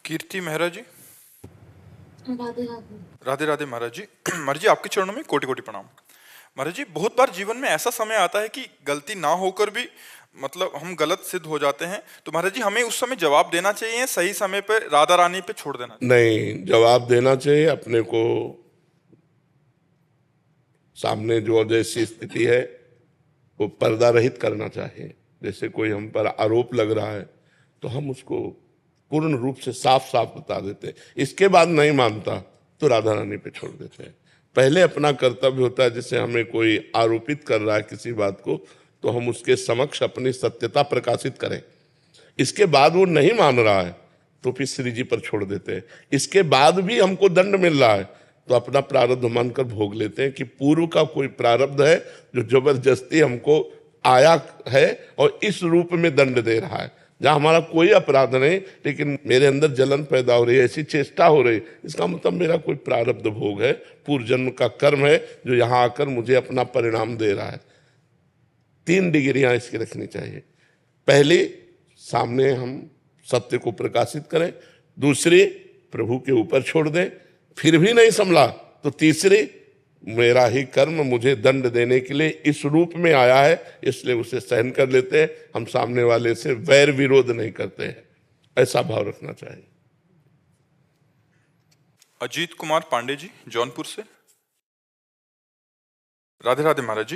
कीर्ति मेहरा जी। राधे राधे। राधे राधे महाराज जी। महाराज जी आपके चरणों में कोटि कोटि प्रणाम। महाराज जी बहुत बार जीवन में ऐसा समय आता है कि गलती ना होकर भी मतलब हम गलत सिद्ध हो जाते हैं, तो महाराज जी हमें उस समय जवाब देना चाहिए, सही समय पे राधा रानी पे छोड़ देना चाहिए? नहीं, जवाब देना चाहिए अपने को। सामने जो जैसी स्थिति है वो पर्दा रहित करना चाहिए। जैसे कोई हम पर आरोप लग रहा है तो हम उसको पूर्ण रूप से साफ साफ बता देते हैं। इसके बाद नहीं मानता तो राधा रानी पे छोड़ देते हैं। पहले अपना कर्तव्य होता है, जैसे हमें कोई आरोपित कर रहा है किसी बात को, तो हम उसके समक्ष अपनी सत्यता प्रकाशित करें। इसके बाद वो नहीं मान रहा है तो फिर श्री जी पर छोड़ देते हैं। इसके बाद भी हमको दंड मिल रहा है तो अपना प्रारब्ध मानकर भोग लेते हैं कि पूर्व का कोई प्रारब्ध है जो जबरदस्ती हमको आया है और इस रूप में दंड दे रहा है। जहां हमारा कोई अपराध नहीं लेकिन मेरे अंदर जलन पैदा हो रही है, ऐसी चेष्टा हो रही है, इसका मतलब मेरा कोई प्रारब्ध भोग है, पूर्व जन्म का कर्म है जो यहाँ आकर मुझे अपना परिणाम दे रहा है। 3 डिग्रियां इसकी रखनी चाहिए। पहली, सामने हम सत्य को प्रकाशित करें। दूसरी, प्रभु के ऊपर छोड़ दें। फिर भी नहीं संभला तो तीसरी, मेरा ही कर्म मुझे दंड देने के लिए इस रूप में आया है, इसलिए उसे सहन कर लेते हैं। हम सामने वाले से वैर विरोध नहीं करते हैं। ऐसा भाव रखना चाहिए। अजीत कुमार पांडे जी जौनपुर से। राधे राधे महाराज जी।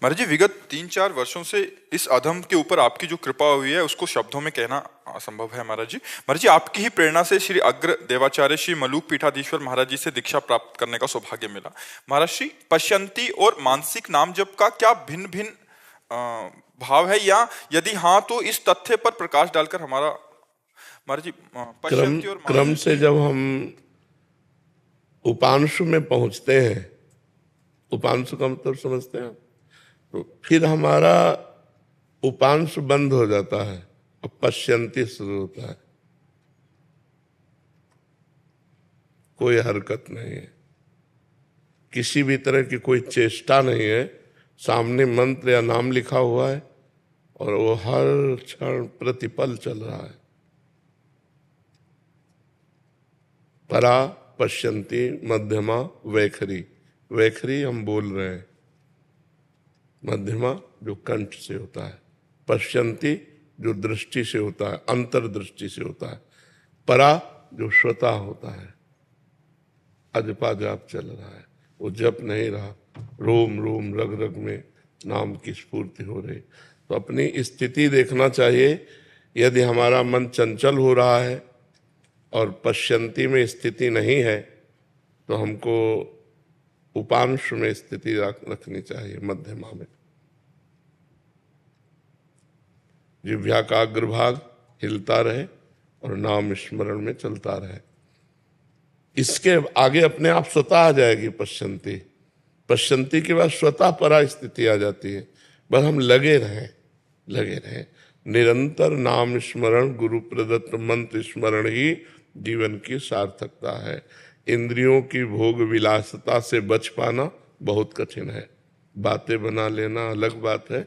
महाराज जी विगत 3-4 वर्षों से इस अधम के ऊपर आपकी जो कृपा हुई है उसको शब्दों में कहना असंभव है महाराज जी। महाराज जी आपकी ही प्रेरणा से श्री अग्र देवाचार्य श्री मलूक पीठाधीश्वर महाराज जी से दीक्षा प्राप्त करने का सौभाग्य मिला। महाराज जी पश्यंती और मानसिक नाम जप का क्या भिन्न भिन्न भाव है, या यदि हाँ तो इस तथ्य पर प्रकाश डालकर हमारा महाराज जी पश्यंती और क्रम से जब हम उपांशु में पहुंचते हैं, उपांशु का मतलब समझते हैं, तो फिर हमारा उपांशु बंद हो जाता है और पश्यंती शुरू होता है। कोई हरकत नहीं है, किसी भी तरह की कोई चेष्टा नहीं है। सामने मंत्र या नाम लिखा हुआ है और वो हर क्षण प्रतिपल चल रहा है। परा, पश्यंती, मध्यमा, वैखरी। वैखरी हम बोल रहे हैं, मध्यमा जो कंठ से होता है, पश्यंती जो दृष्टि से होता है, अंतर्दृष्टि से होता है, परा जो श्रोता होता है। अजपा जाप चल रहा है, वो जप नहीं रहा, रोम रोम रग रग में नाम की स्फूर्ति हो रही। तो अपनी स्थिति देखना चाहिए। यदि हमारा मन चंचल हो रहा है और पश्यंती में स्थिति नहीं है तो हमको उपांश में स्थिति रखनी चाहिए, मध्यमा में। जिह्वा का अग्रभाग हिलता रहे और नाम स्मरण में चलता रहे। इसके आगे अपने आप स्वतः आ जाएगी पश्यंती। पश्यंती के बाद स्वतः परा स्थिति आ जाती है। बस हम लगे रहें। निरंतर नाम स्मरण, गुरु प्रदत्त मंत्र स्मरण ही जीवन की सार्थकता है। इंद्रियों की भोग विलासता से बच पाना बहुत कठिन है। बातें बना लेना अलग बात है।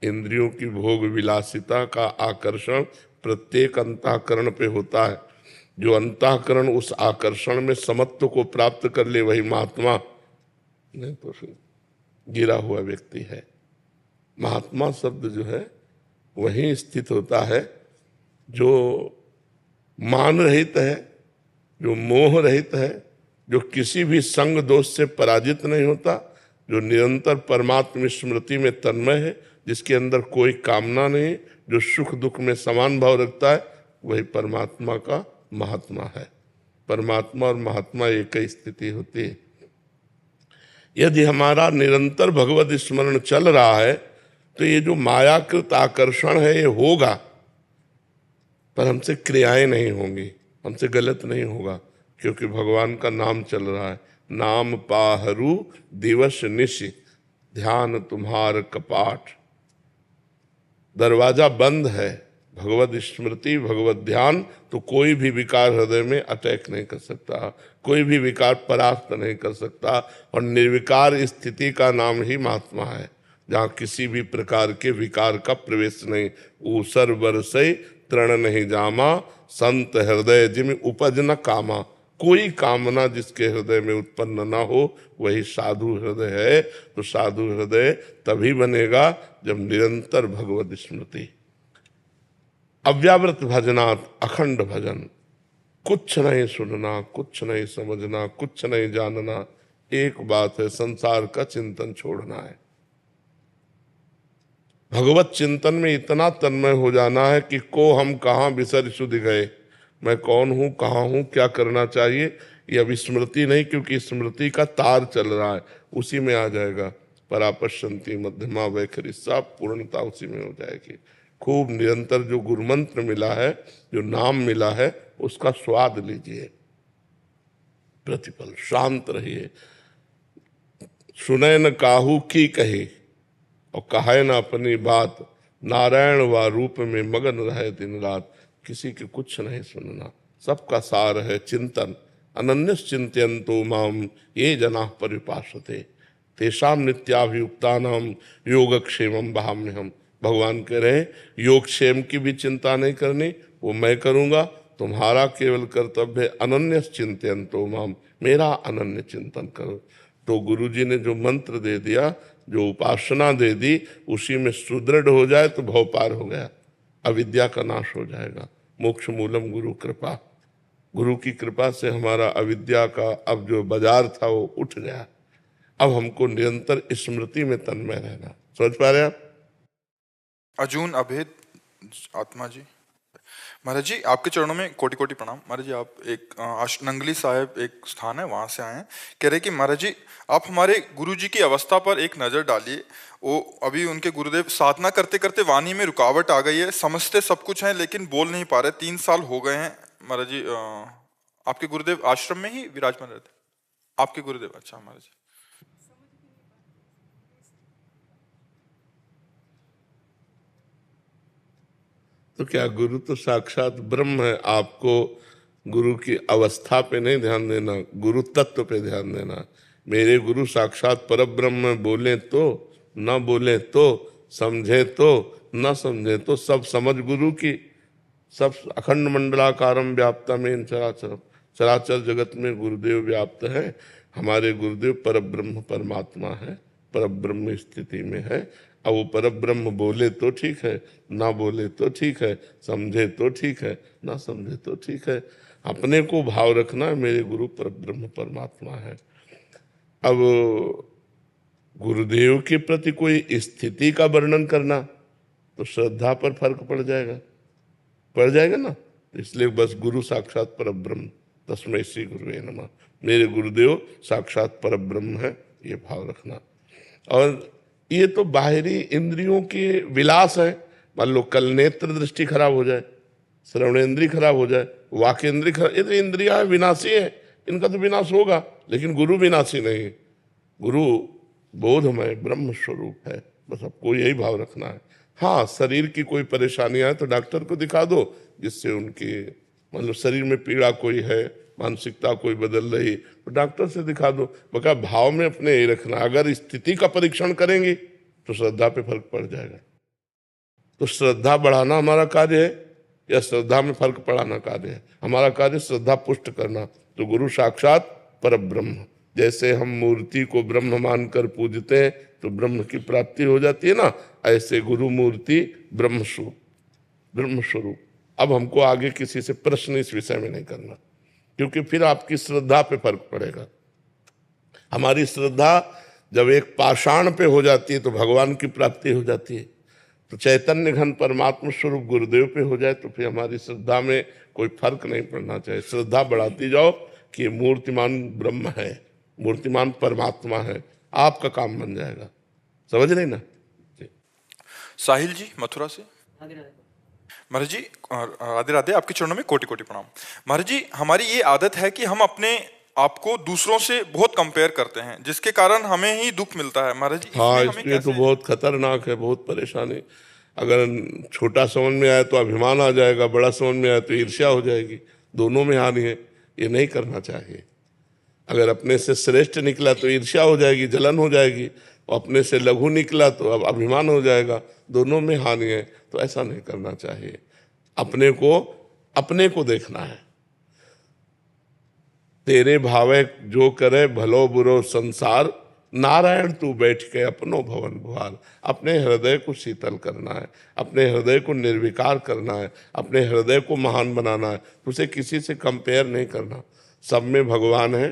इंद्रियों की भोग विलासिता का आकर्षण प्रत्येक अंतःकरण पे होता है। जो अंतःकरण उस आकर्षण में समत्व को प्राप्त कर ले वही महात्मा, नहीं तो फिर गिरा हुआ व्यक्ति है। महात्मा शब्द जो है वही स्थित होता है जो मान रहित है, जो मोह रहित है, जो किसी भी संग दोष से पराजित नहीं होता, जो निरंतर परमात्मा स्मृति में तन्मय है, जिसके अंदर कोई कामना नहीं, जो सुख दुख में समान भाव रखता है, वही परमात्मा का महात्मा है। परमात्मा और महात्मा एक ही स्थिति होती है। यदि हमारा निरंतर भगवत स्मरण चल रहा है तो ये जो मायाकृत आकर्षण है ये होगा, पर हमसे क्रियाएं नहीं होंगी, हमसे गलत नहीं होगा, क्योंकि भगवान का नाम चल रहा है। नाम पाहरू दिवस निशि, ध्यान तुम्हार कपाट। दरवाजा बंद है, भगवत स्मृति भगवत ध्यान, तो कोई भी विकार हृदय में अटैक नहीं कर सकता, कोई भी विकार परास्त नहीं कर सकता। और निर्विकार स्थिति का नाम ही महात्मा है, जहाँ किसी भी प्रकार के विकार का प्रवेश नहीं। ऊसर बरसई तृण नहीं जामा, संत हृदय जिम उपज न कामा। कोई कामना जिसके हृदय में उत्पन्न न हो वही साधु हृदय है। तो साधु हृदय तभी बनेगा जब निरंतर भगवत स्मृति, अव्यावृत भजनात् अखंड भजन, कुछ नहीं सुनना, कुछ नहीं समझना, कुछ नहीं जानना, एक बात है, संसार का चिंतन छोड़ना है। भगवत चिंतन में इतना तन्मय हो जाना है कि को हम कहाँ बिसर सुध गए, मैं कौन हूँ, कहाँ हूँ, क्या करना चाहिए, ये अभी स्मृति नहीं, क्योंकि स्मृति का तार चल रहा है, उसी में आ जाएगा। परापश्यंती मध्यमा वैखरी, सब पूर्णता उसी में हो जाएगी। खूब निरंतर जो गुरु मंत्र मिला है, जो नाम मिला है, उसका स्वाद लीजिए, प्रतिपल शांत रहिए। सुने न काहू की कहे और कहे न अपनी बात, नारायण व रूप में मगन रहे दिन रात। किसी के कुछ नहीं सुनना, सबका सार है चिंतन। अनन्यस चिंतयन्तो माम ये जना परिपासते, तेषाम नित्याभियुक्तानाम योगक्षेमम वहाम्यहम्। भगवान कह रहे हैं योगक्षेम की भी चिंता नहीं करनी, वो मैं करूँगा। तुम्हारा केवल कर्तव्य है अनन्यस चिंतयन्तो माम, मेरा अनन्य चिंतन करो। तो गुरुजी ने जो मंत्र दे दिया, जो उपासना दे दी, उसी में सुदृढ़ हो जाए तो भव पार हो गया, अविद्या का नाश हो जाएगा। मोक्ष मूलम गुरु कृपा, गुरु की कृपा से हमारा अविद्या का अब जो बाजार था वो उठ गया। अब हमको निरंतर स्मृति में तन्मय रहना। समझ पा रहे आप? अर्जुन अभेद आत्मा जी, महाराज जी आपके चरणों में कोटि कोटि प्रणाम। महाराज जी आप एक नंगली साहिब एक स्थान है वहां से आए हैं, कह रहे कि महाराज जी आप हमारे गुरु जी की अवस्था पर एक नजर डालिए। वो अभी उनके गुरुदेव साधना करते करते वाणी में रुकावट आ गई है, समझते सब कुछ है लेकिन बोल नहीं पा रहे, 3 साल हो गए हैं। महाराज जी आपके गुरुदेव आश्रम में ही विराजमान रहते? आपके गुरुदेव, अच्छा महाराज जी। तो क्या गुरु तो साक्षात ब्रह्म है, आपको गुरु की अवस्था पे नहीं ध्यान देना, गुरु तत्व पे ध्यान देना। मेरे गुरु साक्षात परब्रह्म, बोले तो न बोले तो, समझे तो न समझे तो, सब समझ गुरु की। सब अखंड मंडलाकारम व्याप्तमेन चराचरम, चराचर जगत में गुरुदेव व्याप्त है। हमारे गुरुदेव परब्रह्म परमात्मा है, परब्रह्म स्थिति में है। अब वो परब्रह्म बोले तो ठीक है, ना बोले तो ठीक है, समझे तो ठीक है, ना समझे तो ठीक है। अपने को भाव रखना, मेरे गुरु परब्रह्म परमात्मा है। अब गुरुदेव के प्रति कोई स्थिति का वर्णन करना तो श्रद्धा पर फर्क पड़ जाएगा ना। तो इसलिए बस गुरु साक्षात परब्रह्म, तस्मै श्री गुरुवे नमः, मेरे गुरुदेव साक्षात परब्रह्म है, ये भाव रखना। और ये तो बाहरी इंद्रियों के विलास है। मान लो कल नेत्र दृष्टि खराब हो जाए, श्रवणेन्द्रिय खराब हो जाए, वाकेंद्रिय खराब, ये तो इंद्रियां विनाशी है, इनका तो विनाश होगा। लेकिन गुरु विनाशी नहीं, गुरु बोधमय ब्रह्म स्वरूप है। बस आपको यही भाव रखना है। हाँ, शरीर की कोई परेशानी आए तो डॉक्टर को दिखा दो, जिससे उनकी मतलब शरीर में पीड़ा कोई है, मानसिकता कोई बदल रही, तो डॉक्टर से दिखा दो। बका भाव में अपने यही रखना। अगर स्थिति का परीक्षण करेंगे तो श्रद्धा पे फर्क पड़ जाएगा। तो श्रद्धा बढ़ाना हमारा कार्य है या श्रद्धा में फर्क पड़ाना कार्य है? हमारा कार्य श्रद्धा पुष्ट करना। तो गुरु साक्षात परब्रह्म, जैसे हम मूर्ति को ब्रह्म मानकर पूजते हैं तो ब्रह्म की प्राप्ति हो जाती है ना, ऐसे गुरु मूर्ति ब्रह्म स्वरूप। अब हमको आगे किसी से प्रश्न इस विषय में नहीं करना, क्योंकि फिर आपकी श्रद्धा पे फर्क पड़ेगा। हमारी श्रद्धा जब एक पाषाण पे हो जाती है तो भगवान की प्राप्ति हो जाती है। तो चैतन्य घन परमात्मा स्वरूप गुरुदेव पे हो जाए तो फिर हमारी श्रद्धा में कोई फर्क नहीं पड़ना चाहिए। श्रद्धा बढ़ाती जाओ कि मूर्तिमान ब्रह्म है, मूर्तिमान परमात्मा है, आपका काम बन जाएगा। समझ नहीं ना? साहिल जी मथुरा से, महाराज जी राधे राधे, आपके चरणों में कोटि कोटि प्रणाम। महाराज जी हमारी ये आदत है कि हम अपने आपको दूसरों से बहुत कंपेयर करते हैं, जिसके कारण हमें ही दुख मिलता है। महाराज जी हाँ, इसलिए तो बहुत खतरनाक है, बहुत परेशानी। अगर छोटा समझ में आए तो अभिमान आ जाएगा, बड़ा समझ में आए तो ईर्ष्या हो जाएगी, दोनों में हानि है। ये नहीं करना चाहिए। अगर अपने से श्रेष्ठ निकला तो ईर्ष्या हो जाएगी, जलन हो जाएगी, और अपने से लघु निकला तो अब अभिमान हो जाएगा, दोनों में हानि है। तो ऐसा नहीं करना चाहिए। अपने को देखना है। तेरे भावे जो करे भलो बुरो संसार, नारायण तू बैठ के अपनो भवन भुआर। अपने हृदय को शीतल करना है, अपने हृदय को निर्विकार करना है, अपने हृदय को महान बनाना है। उसे किसी से कंपेयर नहीं करना। सब में भगवान है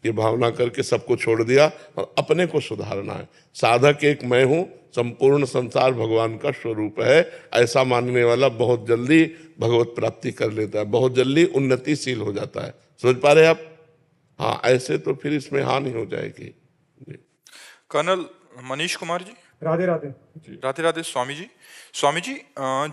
ये भावना करके सबको छोड़ दिया और अपने को सुधारना है। साधक एक मैं हूं, संपूर्ण संसार भगवान का स्वरूप है, ऐसा मानने वाला बहुत जल्दी भगवत प्राप्ति कर लेता है, बहुत जल्दी उन्नतिशील हो जाता है। समझ पा रहे आप? हाँ, ऐसे तो फिर इसमें हानि हो जाएगी। कर्नल मनीष कुमार जी। राधे राधे। राधे राधे स्वामी जी। स्वामी जी,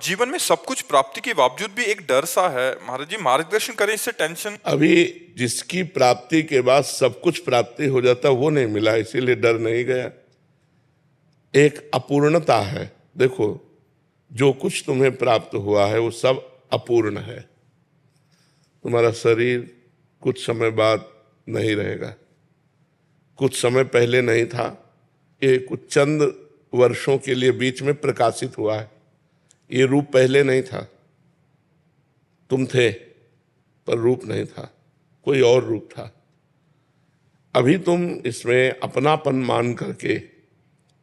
जीवन में सब कुछ प्राप्ति के बावजूद भी एक डर सा है महाराज जी, मार्गदर्शन करें इससे टेंशन। अभी जिसकी प्राप्ति के बाद सब कुछ प्राप्ति हो जाता वो नहीं मिला, इसीलिए डर नहीं गया। एक अपूर्णता है। देखो, जो कुछ तुम्हें प्राप्त हुआ है वो सब अपूर्ण है। तुम्हारा शरीर कुछ समय बाद नहीं रहेगा, कुछ समय पहले नहीं था, ये कुछ चंद वर्षों के लिए बीच में प्रकाशित हुआ है। ये रूप पहले नहीं था, तुम थे पर रूप नहीं था, कोई और रूप था। अभी तुम इसमें अपनापन मान करके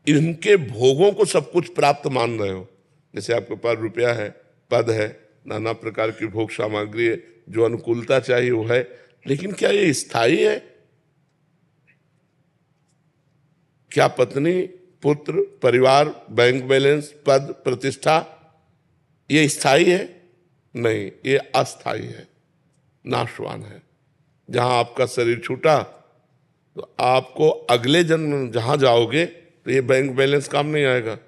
इनके भोगों को सब कुछ प्राप्त मान रहे हो। जैसे आपके पास रुपया है, पद है, नाना प्रकार की भोग सामग्री है, जो अनुकूलता चाहिए वो है, लेकिन क्या ये स्थायी है? क्या पत्नी, पुत्र, परिवार, बैंक बैलेंस, पद, प्रतिष्ठा ये स्थायी है? नहीं, ये अस्थायी है, नाशवान है। जहां आपका शरीर छूटा तो आपको अगले जन्म जहां जाओगे तो ये बैंक बैलेंस काम नहीं आएगा,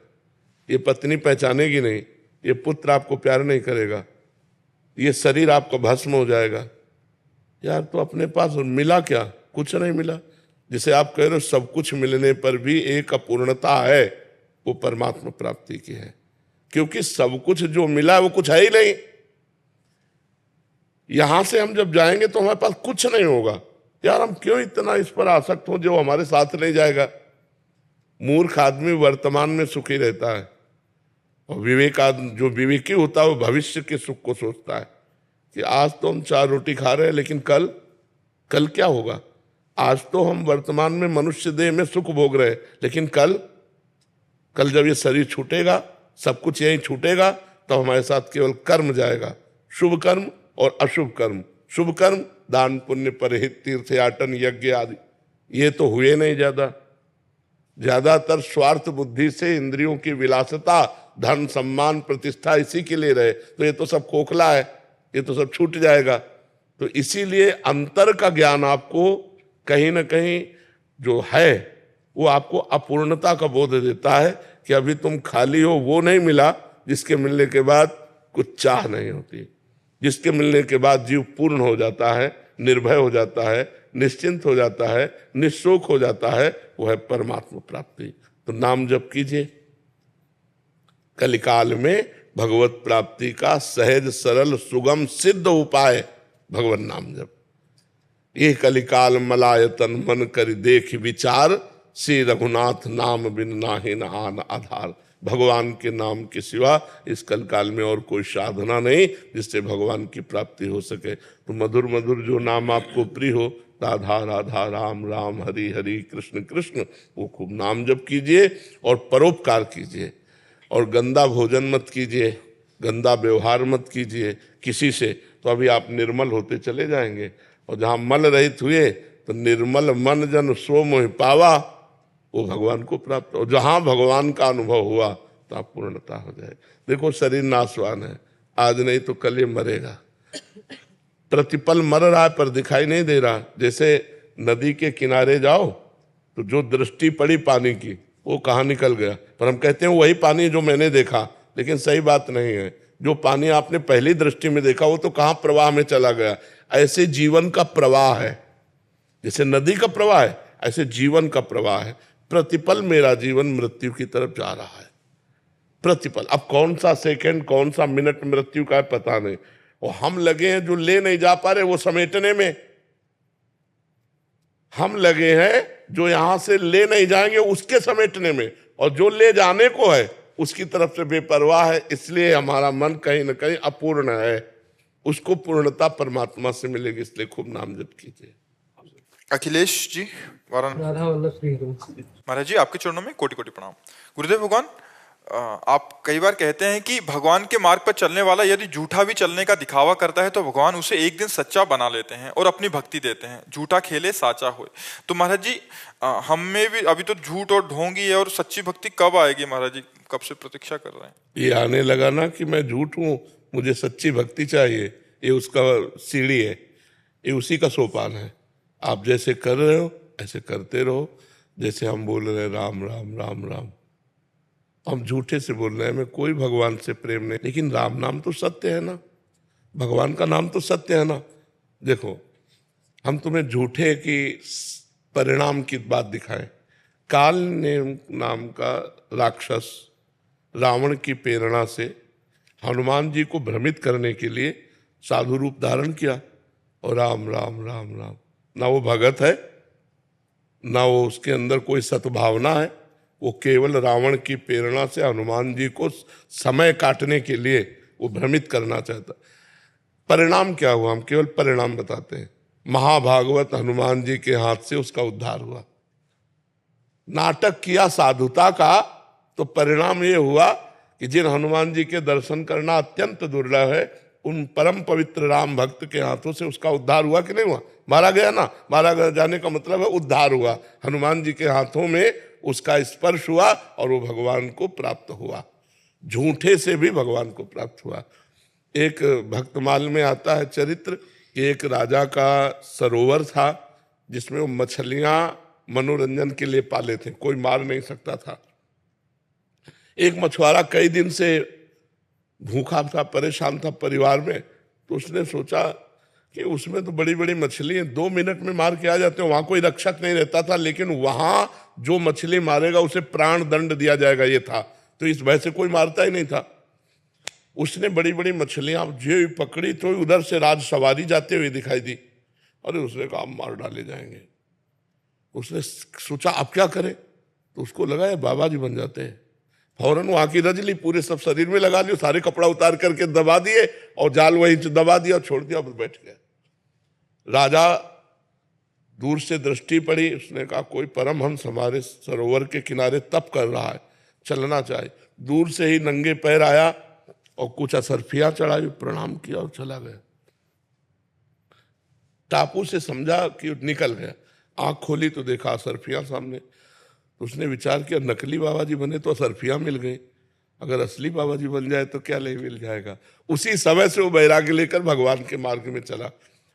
ये पत्नी पहचानेगी नहीं, ये पुत्र आपको प्यार नहीं करेगा, ये शरीर आपका भस्म हो जाएगा। यार, तो अपने पास मिला क्या? कुछ नहीं मिला। जिसे आप कह रहे हो सब कुछ मिलने पर भी एक अपूर्णता है, वो परमात्मा प्राप्ति की है। क्योंकि सब कुछ जो मिला वो कुछ है ही नहीं। यहां से हम जब जाएंगे तो हमारे पास कुछ नहीं होगा। यार, हम क्यों इतना इस पर आसक्त हो जो हमारे साथ नहीं जाएगा? मूर्ख आदमी वर्तमान में सुखी रहता है और जो विवेकी होता है वो भविष्य के सुख को सोचता है कि आज तो हम 4 रोटी खा रहे हैं, लेकिन कल क्या होगा? आज तो हम वर्तमान में मनुष्य देह में सुख भोग रहे हैं, लेकिन कल जब ये शरीर छूटेगा, सब कुछ यही छूटेगा, तो हमारे साथ केवल कर्म जाएगा, शुभ कर्म और अशुभ कर्म। शुभ कर्म दान पुण्य परहित तीर्थयाटन यज्ञ आदि, ये तो हुए नहीं। ज्यादातर स्वार्थ बुद्धि से इंद्रियों की विलासता, धन, सम्मान, प्रतिष्ठा इसी के लिए रहे, तो ये तो सब खोखला है, ये तो सब छूट जाएगा। तो इसीलिए अंतर का ज्ञान आपको कहीं ना कहीं जो है वो आपको अपूर्णता का बोध देता है कि अभी तुम खाली हो। वो नहीं मिला जिसके मिलने के बाद कुछ चाह नहीं होती, जिसके मिलने के बाद जीव पूर्ण हो जाता है, निर्भय हो जाता है, निश्चिंत हो जाता है, निःशोक हो जाता है, वो है परमात्मा प्राप्ति। तो नाम जप कीजिए। कलिकाल में भगवत प्राप्ति का सहज सरल सुगम सिद्ध उपाय भगवत नाम जप। ये कलिकाल मलायतन मन कर देख विचार, श्री रघुनाथ नाम बिन नाहि नहान आधार। भगवान के नाम के सिवा इस कलकाल में और कोई साधना नहीं जिससे भगवान की प्राप्ति हो सके। तो मधुर मधुर जो नाम आपको प्रिय हो, राधा राधा राम राम हरि हरि कृष्ण कृष्ण, वो खूब नाम जप कीजिए और परोपकार कीजिए। और गंदा भोजन मत कीजिए, गंदा व्यवहार मत कीजिए किसी से, तो अभी आप निर्मल होते चले जाएंगे। और जहाँ मल रहित हुए तो निर्मल मन जन सो मोहि पावा, वो भगवान को प्राप्त। और जहाँ भगवान का अनुभव हुआ तो आप पूर्णता हो जाए। देखो, शरीर नाशवान है, आज नहीं तो कल ये मरेगा। प्रतिपल मर रहा है पर दिखाई नहीं दे रहा। जैसे नदी के किनारे जाओ तो जो दृष्टि पड़ी पानी की वो कहाँ निकल गया, पर हम कहते हैं वही पानी जो मैंने देखा, लेकिन सही बात नहीं है। जो पानी आपने पहली दृष्टि में देखा वो तो कहाँ प्रवाह में चला गया। ऐसे जीवन का प्रवाह है, जैसे नदी का प्रवाह है ऐसे जीवन का प्रवाह है। प्रतिपल मेरा जीवन मृत्यु की तरफ जा रहा है, प्रतिपल। अब कौन सा सेकंड कौन सा मिनट मृत्यु का है पता नहीं, और हम लगे हैं जो ले नहीं जा पा रहे वो समेटने में। हम लगे हैं जो यहां से ले नहीं जाएंगे उसके समेटने में, और जो ले जाने को है उसकी तरफ से बेपरवाह है, इसलिए हमारा मन कहीं ना कहीं अपूर्ण है। उसको पूर्णता परमात्मा से मिलेगी, इसलिए खूब नाम जप कीजिए। अखिलेश जी वाराणसी। राधा वल्लभ श्री गुरु। महाराज जी आपके चरणों में कोटि कोटि प्रणाम। गुरुदेव भगवान, आप कई बार कहते हैं कि भगवान के मार्ग पर चलने वाला यदि झूठा भी चलने का दिखावा करता है तो भगवान उसे एक दिन सच्चा बना लेते हैं और अपनी भक्ति देते हैं। झूठा खेले साचा होए। तो महाराज जी हम में भी अभी तो झूठ और ढोंगी है, और सच्ची भक्ति कब आएगी महाराज जी? कब से प्रतीक्षा कर रहे हैं? ये आने लगा ना कि मैं झूठ हूं, मुझे सच्ची भक्ति चाहिए, ये उसका सीढ़ी है, ये उसी का सोपान है। आप जैसे कर रहे हो ऐसे करते रहो। जैसे हम बोल रहे हैं राम राम राम राम, हम झूठे से बोल रहे हैं, हमें कोई भगवान से प्रेम नहीं, लेकिन राम नाम तो सत्य है ना, भगवान का नाम तो सत्य है ना। देखो, हम तुम्हें झूठे की परिणाम की बात दिखाएं। काल ने नाम का राक्षस रावण की प्रेरणा से हनुमान जी को भ्रमित करने के लिए साधु रूप धारण किया, और राम राम राम राम, ना वो भगत है, ना वो उसके अंदर कोई सद्भावना है, वो केवल रावण की प्रेरणा से हनुमान जी को समय काटने के लिए वो भ्रमित करना चाहता। परिणाम क्या हुआ? हम केवल परिणाम बताते हैं। महाभागवत हनुमान जी के हाथ से उसका उद्धार हुआ। नाटक किया साधुता का, तो परिणाम ये हुआ कि जिन हनुमान जी के दर्शन करना अत्यंत दुर्लभ है, उन परम पवित्र राम भक्त के हाथों से उसका उद्धार हुआ कि नहीं हुआ? मारा गया ना, मारा जाने का मतलब है उद्धार हुआ। हनुमान जी के हाथों में उसका स्पर्श हुआ और वो भगवान को प्राप्त हुआ। झूठे से भी भगवान को प्राप्त हुआ। एक भक्तमाल में आता है चरित्र कि एक राजा का सरोवर था जिसमें वो मछलियां मनोरंजन के लिए पाले थे, कोई मार नहीं सकता था। एक मछुआरा कई दिन से भूखा था, परेशान था परिवार में, तो उसने सोचा कि उसमें तो बड़ी बड़ी मछली हैं, 2 मिनट में मार के आ जाते हैं, वहां कोई रक्षक नहीं रहता था, लेकिन वहां जो मछली मारेगा उसे प्राण दंड दिया जाएगा ये था, तो इस भय से कोई मारता ही नहीं था। उसने बड़ी बड़ी मछलियां जो पकड़ी तो उधर से राज सवारी जाते हुए दिखाई दी। अरे उसने कहा मार डाले जाएंगे। उसने सोचा अब क्या करे, तो उसको लगा ये बाबा जी बन जाते हैं। फौरन वहां की रज ली, पूरे सब शरीर में लगा लियो, सारे कपड़ा उतार करके दबा दिए और जाल वहीं से दबा दिया और छोड़ दिया, बस बैठ गया। राजा दूर से दृष्टि पड़ी, उसने कहा कोई परमहंस हमारे सरोवर के किनारे तप कर रहा है, चलना चाहिए। दूर से ही नंगे पैर आया और कुछ असरफियां चढ़ाई, प्रणाम किया और चला गया। टापू से समझा कि निकल गया, आंख खोली तो देखा असरफियां सामने। तो उसने विचार किया नकली बाबा जी बने तो असरफियां मिल गई, अगर असली बाबा जी बन जाए तो क्या नहीं मिल जाएगा। उसी समय से वो वैराग्य लेकर भगवान के मार्ग में चला।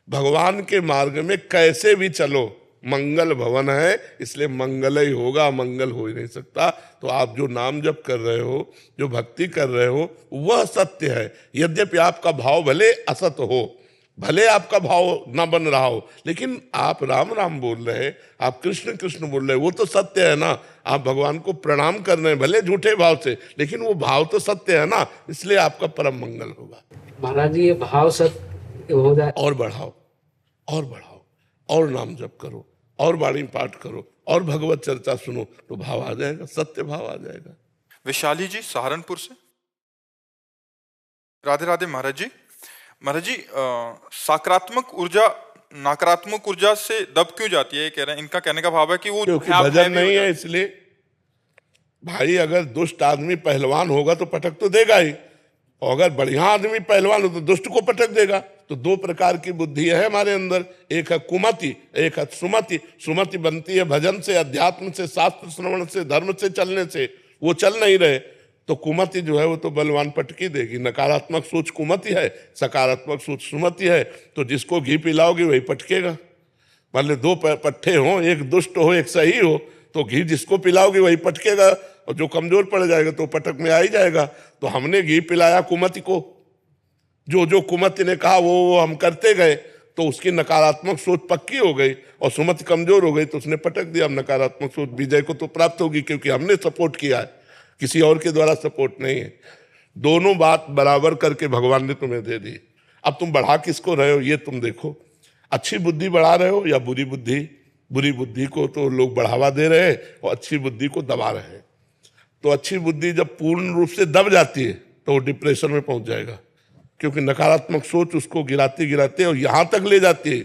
भगवान के मार्ग में कैसे भी चलो, मंगल भवन है, इसलिए मंगल ही होगा, मंगल हो ही नहीं सकता। तो आप जो नाम जप कर रहे हो, जो भक्ति कर रहे हो, वह सत्य है। यद्यपि आपका भाव भले असत हो, भले आपका भाव ना बन रहा हो, लेकिन आप राम राम बोल रहे हैं, आप कृष्ण कृष्ण बोल रहे हैं, वो तो सत्य है ना। आप भगवान को प्रणाम कर रहे हैं भले झूठे भाव से, लेकिन वो भाव तो सत्य है ना, इसलिए आपका परम मंगल होगा। महाराज जी ये भाव सत्य हो जाए, और बढ़ाओ और बढ़ाओ, और नाम जप करो, और वाणी पाठ करो, और भगवत चर्चा सुनो, तो भाव आ जाएगा, सत्य भाव आ जाएगा। विशाली जी सहारनपुर से। राधे राधे महाराज जी। महाराज जी सकारात्मक ऊर्जा नकारात्मक ऊर्जा से दब क्यों जाती है, कह रहे हैं? इनका कहने का भाव है कि वो क्योंकि भजन नहीं है, इसलिए। भाई अगर दुष्ट आदमी पहलवान होगा तो पटक तो देगा ही, और अगर बढ़िया आदमी पहलवान हो तो दुष्ट को पटक देगा। तो 2 प्रकार की बुद्धि है हमारे अंदर, एक है कुमति, एक है सुमति। सुमति बनती है भजन से, अध्यात्म से, शास्त्र श्रवण से, धर्म से चलने से। वो चल नहीं रहे तो कुमति जो है वो तो बलवान पटकी देगी। नकारात्मक सोच कुमति है, सकारात्मक सोच सुमति है। तो जिसको घी पिलाओगे वही पटकेगा। मान लो 2 पट्टे हो, एक दुष्ट हो एक सही हो, तो घी जिसको पिलाओगे वही पटकेगा, और जो कमजोर पड़ जाएगा तो पटक में आ ही जाएगा। तो हमने घी पिलाया कुमति को, जो कुमति ने कहा वो हम करते गए, तो उसकी नकारात्मक सोच पक्की हो गई और सुमति कमजोर हो गई, तो उसने पटक दिया। अब नकारात्मक सोच विजय को तो प्राप्त होगी, क्योंकि हमने सपोर्ट किया है, किसी और के द्वारा सपोर्ट नहीं है। दोनों बात बराबर करके भगवान ने तुम्हें दे दी। अब तुम बढ़ा किसको रहे हो ये तुम देखो, अच्छी बुद्धि बढ़ा रहे हो या बुरी बुद्धि। बुरी बुद्धि को तो लोग बढ़ावा दे रहे हैं और अच्छी बुद्धि को दबा रहे हैं। तो अच्छी बुद्धि जब पूर्ण रूप से दब जाती है तो वो डिप्रेशन में पहुंच जाएगा, क्योंकि नकारात्मक सोच उसको गिराती गिराती और यहां तक ले जाती है।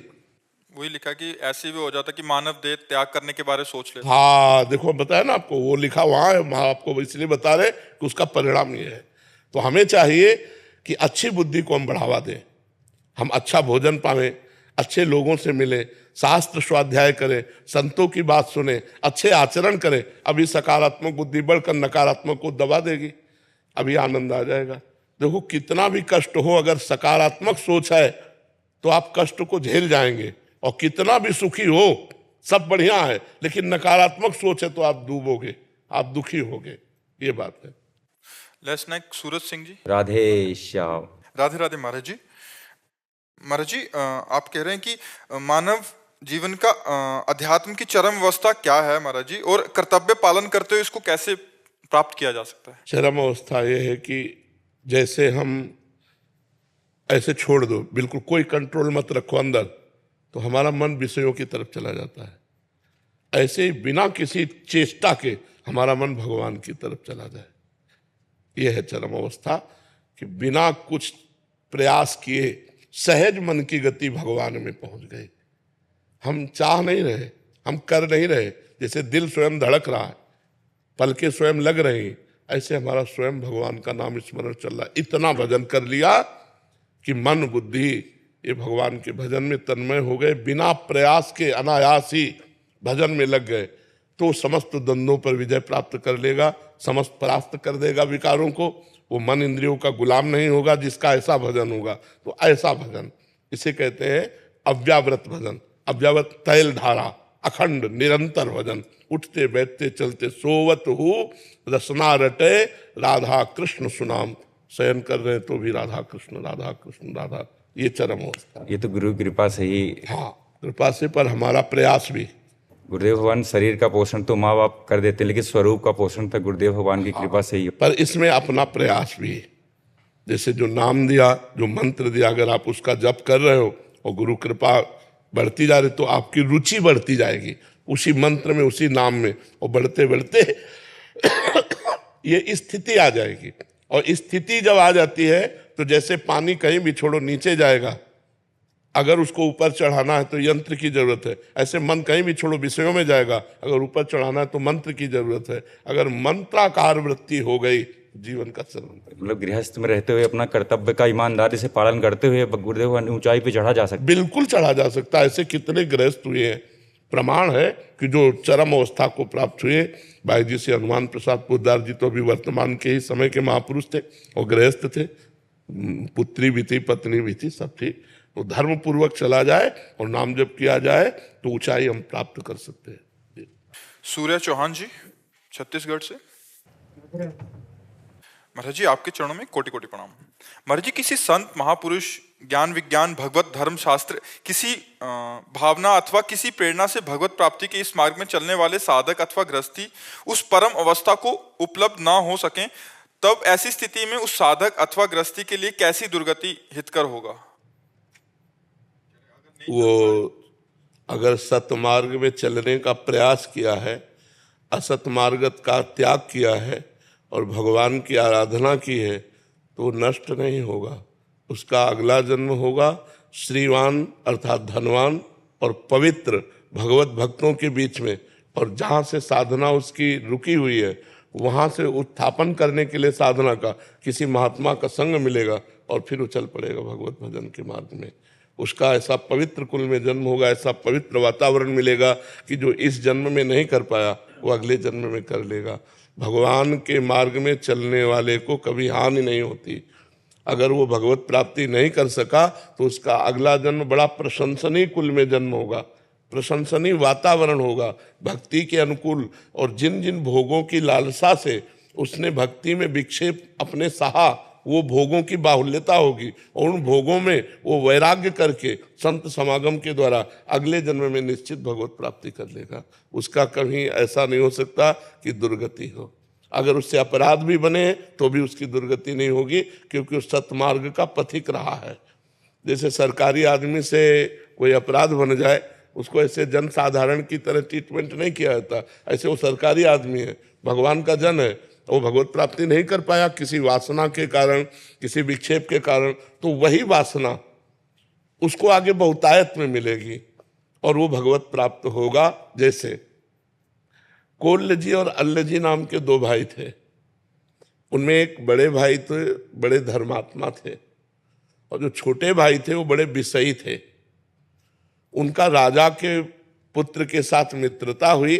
वही लिखा कि ऐसे भी हो जाता कि मानव देह त्याग करने के बारे में सोच ले। हाँ देखो बताया ना आपको, वो लिखा वहां है, वहां आपको इसलिए बता रहे कि उसका परिणाम ये है। तो हमें चाहिए कि अच्छी बुद्धि को हम बढ़ावा दें, हम अच्छा भोजन पावें, अच्छे लोगों से मिले, शास्त्र स्वाध्याय करें, संतों की बात सुने, अच्छे आचरण करें। अभी सकारात्मक बुद्धि बढ़कर नकारात्मक को दबा देगी, अभी आनंद आ जाएगा। देखो कितना भी कष्ट हो, अगर सकारात्मक सोच है तो आप कष्ट को झेल जाएंगे, और कितना भी सुखी हो सब बढ़िया है, लेकिन नकारात्मक सोच है तो आप डूबोगे, आप दुखी होगे, ये बात है। Let's next Suraj Singh ji. राधे श्याम। राधे राधे महाराज जी। महाराज जी, आप कह रहे हैं कि मानव जीवन का अध्यात्म की चरम अवस्था क्या है महाराज जी, और कर्तव्य पालन करते हुए इसको कैसे प्राप्त किया जा सकता है? चरम अवस्था यह है कि जैसे हम ऐसे छोड़ दो, बिल्कुल कोई कंट्रोल मत रखो अंदर, तो हमारा मन विषयों की तरफ चला जाता है। ऐसे ही बिना किसी चेष्टा के हमारा मन भगवान की तरफ चला जाए, यह है चरम अवस्था, कि बिना कुछ प्रयास किए सहज मन की गति भगवान में पहुंच गए। हम चाह नहीं रहे, हम कर नहीं रहे, जैसे दिल स्वयं धड़क रहा है, पलकें स्वयं लग रही, ऐसे हमारा स्वयं भगवान का नाम स्मरण चल रहा है। इतना भजन कर लिया कि मन बुद्धि ये भगवान के भजन में तन्मय हो गए, बिना प्रयास के अनायास ही भजन में लग गए, तो समस्त द्वंद्वों पर विजय प्राप्त कर लेगा, समस्त परास्त कर देगा विकारों को। वो मन इंद्रियों का गुलाम नहीं होगा, जिसका ऐसा भजन होगा। तो ऐसा भजन, इसे कहते हैं अव्याव्रत भजन। अव्याव्रत तैल धारा, अखंड निरंतर भजन, उठते बैठते चलते सोवत हो रसना रटे राधा कृष्ण सुनाम, शयन कर रहे तो भी राधा कृष्ण राधा कृष्ण राधा, ये चरम अवस्था। ये तो गुरु की कृपा से ही। हाँ कृपा से, पर हमारा प्रयास भी। गुरुदेव भगवान शरीर का पोषण तो माँ बाप कर देते, लेकिन स्वरूप का पोषण तो गुरुदेव भगवान की कृपा से ही। पर इसमें अपना प्रयास भी, जैसे जो नाम दिया, जो मंत्र दिया, अगर आप उसका जप कर रहे हो और गुरु कृपा बढ़ती जा रही, तो आपकी रुचि बढ़ती जाएगी उसी मंत्र में, उसी नाम में, और बढ़ते बढ़ते ये स्थिति आ जाएगी। और स्थिति जब आ जाती है तो जैसे पानी कहीं भी छोड़ो नीचे जाएगा, अगर उसको ऊपर चढ़ाना है तो यंत्र की जरूरत है। ऐसे मन कहीं भी छोड़ो विषयों में जाएगा, अगर ऊपर चढ़ाना है तो मंत्र की जरूरत है। अगर मंत्राकार वृत्ति हो गई, जीवन का चरण। मतलब गृहस्थ में रहते हुए अपना कर्तव्य का ईमानदारी से पालन करते हुए गुरुदेव भगवान ऊंचाई पे चढ़ा जा सकता है। बिल्कुल चढ़ा जा सकता है। ऐसे कितने गृहस्थ हुए हैं, प्रमाण है कि जो चरम अवस्था को प्राप्त हुए। भाई जी से हनुमान प्रसाद पोद्दार जी तो अभी वर्तमान के ही समय के महापुरुष थे और गृहस्थ थे, पुत्री भी थी, पत्नी भी थी, सब थी। तो धर्म पूर्वक चला जाए और नाम जप किया जाए तो ऊंचाई हम प्राप्त कर सकते हैं। सूर्य चौहान जी छत्तीसगढ़ से। महाराज जी, आपके चरणों में कोटि कोटि प्रणाम। महाराज जी, किसी संत महापुरुष, ज्ञान विज्ञान, भगवत धर्म शास्त्र, किसी भावना अथवा किसी प्रेरणा से भगवत प्राप्ति के इस मार्ग में चलने वाले साधक अथवा गृहस्थी उस परम अवस्था को उपलब्ध ना हो सके, तब ऐसी स्थिति में उस साधक अथवा गृहस्थी के लिए कैसी दुर्गति हितकर होगा? वो अगर सतमार्ग में चलने का प्रयास किया है, असत मार्ग का त्याग किया है और भगवान की आराधना की है, तो नष्ट नहीं होगा। उसका अगला जन्म होगा श्रीवान अर्थात धनवान और पवित्र भगवत भक्तों के बीच में, और जहाँ से साधना उसकी रुकी हुई है वहाँ से उत्थापन करने के लिए साधना का किसी महात्मा का संग मिलेगा और फिर वो चल पड़ेगा भगवत भजन के मार्ग में। उसका ऐसा पवित्र कुल में जन्म होगा, ऐसा पवित्र वातावरण मिलेगा कि जो इस जन्म में नहीं कर पाया वो अगले जन्म में कर लेगा। भगवान के मार्ग में चलने वाले को कभी हानि नहीं होती। अगर वो भगवत प्राप्ति नहीं कर सका तो उसका अगला जन्म बड़ा प्रशंसनीय कुल में जन्म होगा, प्रशंसनीय वातावरण होगा भक्ति के अनुकूल। और जिन जिन भोगों की लालसा से उसने भक्ति में विक्षेप अपने सहा, वो भोगों की बाहुल्यता होगी, और उन भोगों में वो वैराग्य करके संत समागम के द्वारा अगले जन्म में निश्चित भगवत प्राप्ति कर लेगा। उसका कभी ऐसा नहीं हो सकता कि दुर्गति हो। अगर उससे अपराध भी बने तो भी उसकी दुर्गति नहीं होगी, क्योंकि उस सतमार्ग का पथिक रहा है। जैसे सरकारी आदमी से कोई अपराध बन जाए, उसको ऐसे जन साधारण की तरह ट्रीटमेंट नहीं किया जाता। ऐसे वो सरकारी आदमी है, भगवान का जन है, वो भगवत प्राप्ति नहीं कर पाया किसी वासना के कारण, किसी विक्षेप के कारण, तो वही वासना उसको आगे बहुतायत में मिलेगी और वो भगवत प्राप्त होगा। जैसे कोल्य जी और अल्ल जी नाम के दो भाई थे, उनमें एक बड़े भाई तो बड़े धर्मात्मा थे और जो छोटे भाई थे वो बड़े विषयी थे। उनका राजा के पुत्र के साथ मित्रता हुई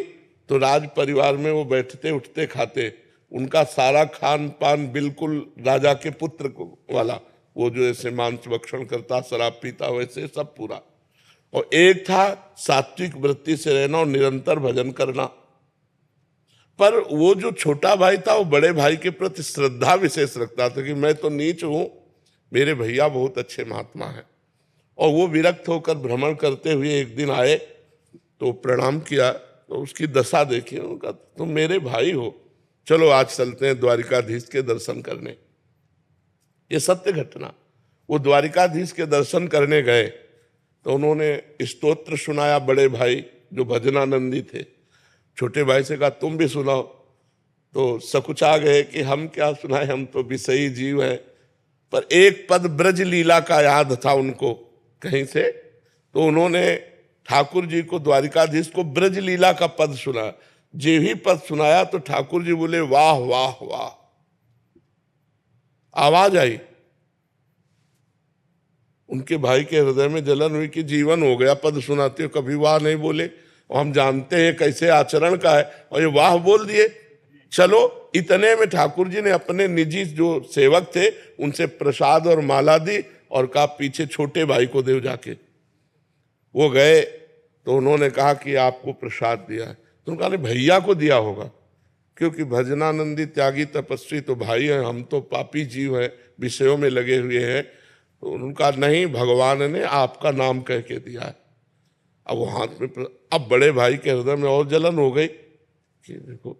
तो राज परिवार में वो बैठते उठते खाते, उनका सारा खान पान बिल्कुल राजा के पुत्र को वाला, वो जो ऐसे मांस भक्षण करता, शराब पीता, वैसे सब पूरा। और एक था सात्विक वृत्ति से रहना और निरंतर भजन करना। पर वो जो छोटा भाई था वो बड़े भाई के प्रति श्रद्धा विशेष रखता था कि मैं तो नीच हूं, मेरे भैया बहुत अच्छे महात्मा हैं। और वो विरक्त होकर भ्रमण करते हुए एक दिन आए तो प्रणाम किया तो उसकी दशा देखी, उनका तुम मेरे भाई हो, चलो आज चलते हैं द्वारिकाधीश के दर्शन करने। ये सत्य घटना। वो द्वारिकाधीश के दर्शन करने गए तो उन्होंने स्तोत्र सुनाया, बड़े भाई जो भजनानंदी थे। छोटे भाई से कहा तुम भी सुनाओ, तो सकुचा गए कि हम क्या सुनाए, हम तो विषयी जीव हैं। पर एक पद ब्रज लीला का याद था उनको कहीं से, तो उन्होंने ठाकुर जी को, द्वारिकाधीश को ब्रज लीला का पद सुना। जो ही पद सुनाया तो ठाकुर जी बोले वाह वाह वाह, आवाज आई। उनके भाई के हृदय में जलन हुई कि जीवन हो गया, पद सुनाते हो कभी वाह नहीं बोले, और हम जानते हैं कैसे आचरण का है और ये वाह बोल दिए। चलो, इतने में ठाकुर जी ने अपने निजी जो सेवक थे उनसे प्रसाद और माला दी और कहा पीछे छोटे भाई को दे जाके। वो गए तो उन्होंने कहा कि आपको प्रसाद दिया है, तो उन्होंने कहा भैया को दिया होगा, क्योंकि भजनानंदी त्यागी तपस्वी तो भाई हैं, हम तो पापी जीव हैं, विषयों में लगे हुए हैं। तो उनका नहीं, भगवान ने आपका नाम कह के दिया है। अब वो हाथ में, अब बड़े भाई के हृदय में और जलन हो गई कि देखो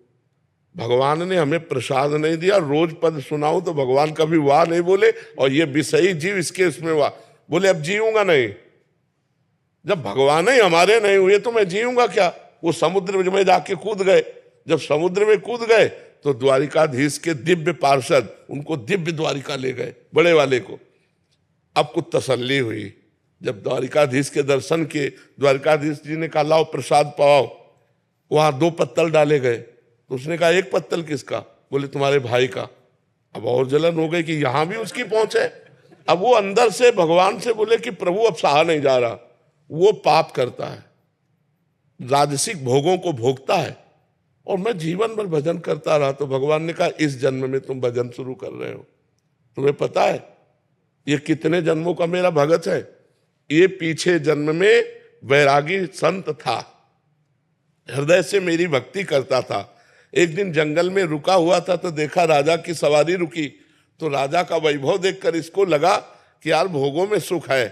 भगवान ने हमें प्रसाद नहीं दिया, रोज पद सुनाऊं तो भगवान कभी वाह नहीं बोले, और ये विषयी जीव इसके उसमें वाह बोले, अब जीऊंगा नहीं। जब भगवान ही हमारे नहीं हुए तो मैं जीऊंगा क्या। वो समुद्र में जाके कूद गए। जब समुद्र में कूद गए तो द्वारिकाधीश के दिव्य पार्षद उनको दिव्य द्वारिका ले गए, बड़े वाले को। अब कुछ तसल्ली हुई। जब द्वारिकाधीश के दर्शन किए, द्वारिकाधीश जी ने कहा लाओ प्रसाद पाओ। वहां 2 पत्तल डाले गए, तो उसने कहा 1 पत्तल किसका, बोले तुम्हारे भाई का। अब और जलन हो गई कि यहां भी उसकी पहुंच है। अब वो अंदर से भगवान से बोले कि प्रभु अब सहा नहीं जा रहा, वो पाप करता है, राजसिक भोगों को भोगता है, और मैं जीवन भर भजन करता रहा। तो भगवान ने कहा इस जन्म में तुम भजन शुरू कर रहे हो, तुम्हें पता है ये कितने जन्मों का मेरा भगत है। ये पीछे जन्म में वैरागी संत था, हृदय से मेरी भक्ति करता था। एक दिन जंगल में रुका हुआ था तो देखा राजा की सवारी रुकी, तो राजा का वैभव देखकर इसको लगा कि यार भोगों में सुख है,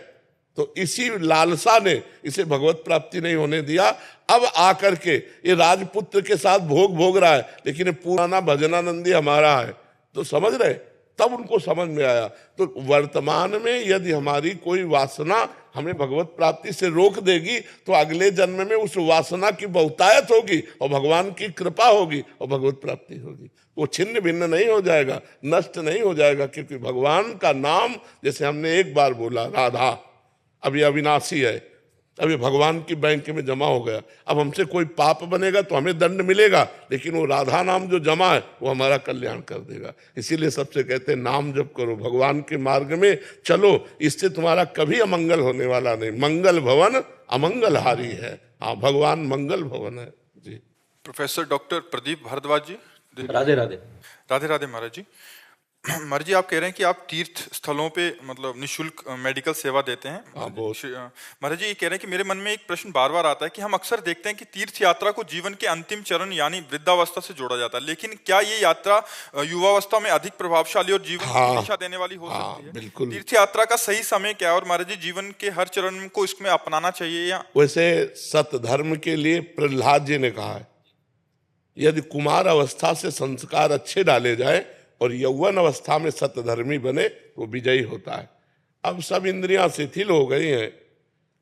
तो इसी लालसा ने इसे भगवत प्राप्ति नहीं होने दिया। अब आकर के ये राजपुत्र के साथ भोग भोग रहा है, लेकिन ये पुराना भजनानंदी हमारा है। तो समझ रहे, तब उनको समझ में आया। तो वर्तमान में यदि हमारी कोई वासना हमें भगवत प्राप्ति से रोक देगी तो अगले जन्म में उस वासना की बहुतायत होगी और भगवान की कृपा होगी और भगवत प्राप्ति होगी। वो छिन्न भिन्न नहीं हो जाएगा, नष्ट नहीं हो जाएगा, क्योंकि भगवान का नाम, जैसे हमने एक बार बोला राधा, अब ये अविनाशी है, अब ये भगवान की बैंक में जमा हो गया। अब हमसे कोई पाप बनेगा तो हमें दंड मिलेगा, लेकिन वो राधा नाम जो जमा है वो हमारा कल्याण कर देगा। इसीलिए सबसे कहते हैं नाम जप करो, भगवान के मार्ग में चलो, इससे तुम्हारा कभी अमंगल होने वाला नहीं। मंगल भवन अमंगल हारी है। हाँ, भगवान मंगल भवन है जी। प्रोफेसर डॉक्टर प्रदीप भारद्वाज जी, राधे राधे। राधे राधे महाराज जी। महाराज जी, आप कह रहे हैं कि आप तीर्थ स्थलों पे मतलब निशुल्क मेडिकल सेवा देते हैं। महाराज जी, ये कह रहे हैं कि मेरे मन में एक प्रश्न बार बार आता है कि हम अक्सर देखते हैं कि तीर्थ यात्रा को जीवन के अंतिम चरण यानी वृद्धावस्था से जोड़ा जाता है, लेकिन क्या ये यात्रा युवावस्था में अधिक प्रभावशाली और जीवन की दिशा देने वाली हो सकती है? बिल्कुल। तीर्थ यात्रा का सही समय क्या है और महाराज जी जीवन के हर चरण को इसमें अपनाना चाहिए या? वैसे सत धर्म के लिए प्रहलाद जी ने कहा है, यदि कुमार अवस्था से संस्कार अच्छे डाले जाए और यौवन अवस्था में सतधर्मी बने तो विजयी होता है। अब सब इंद्रियां शिथिल हो गई हैं,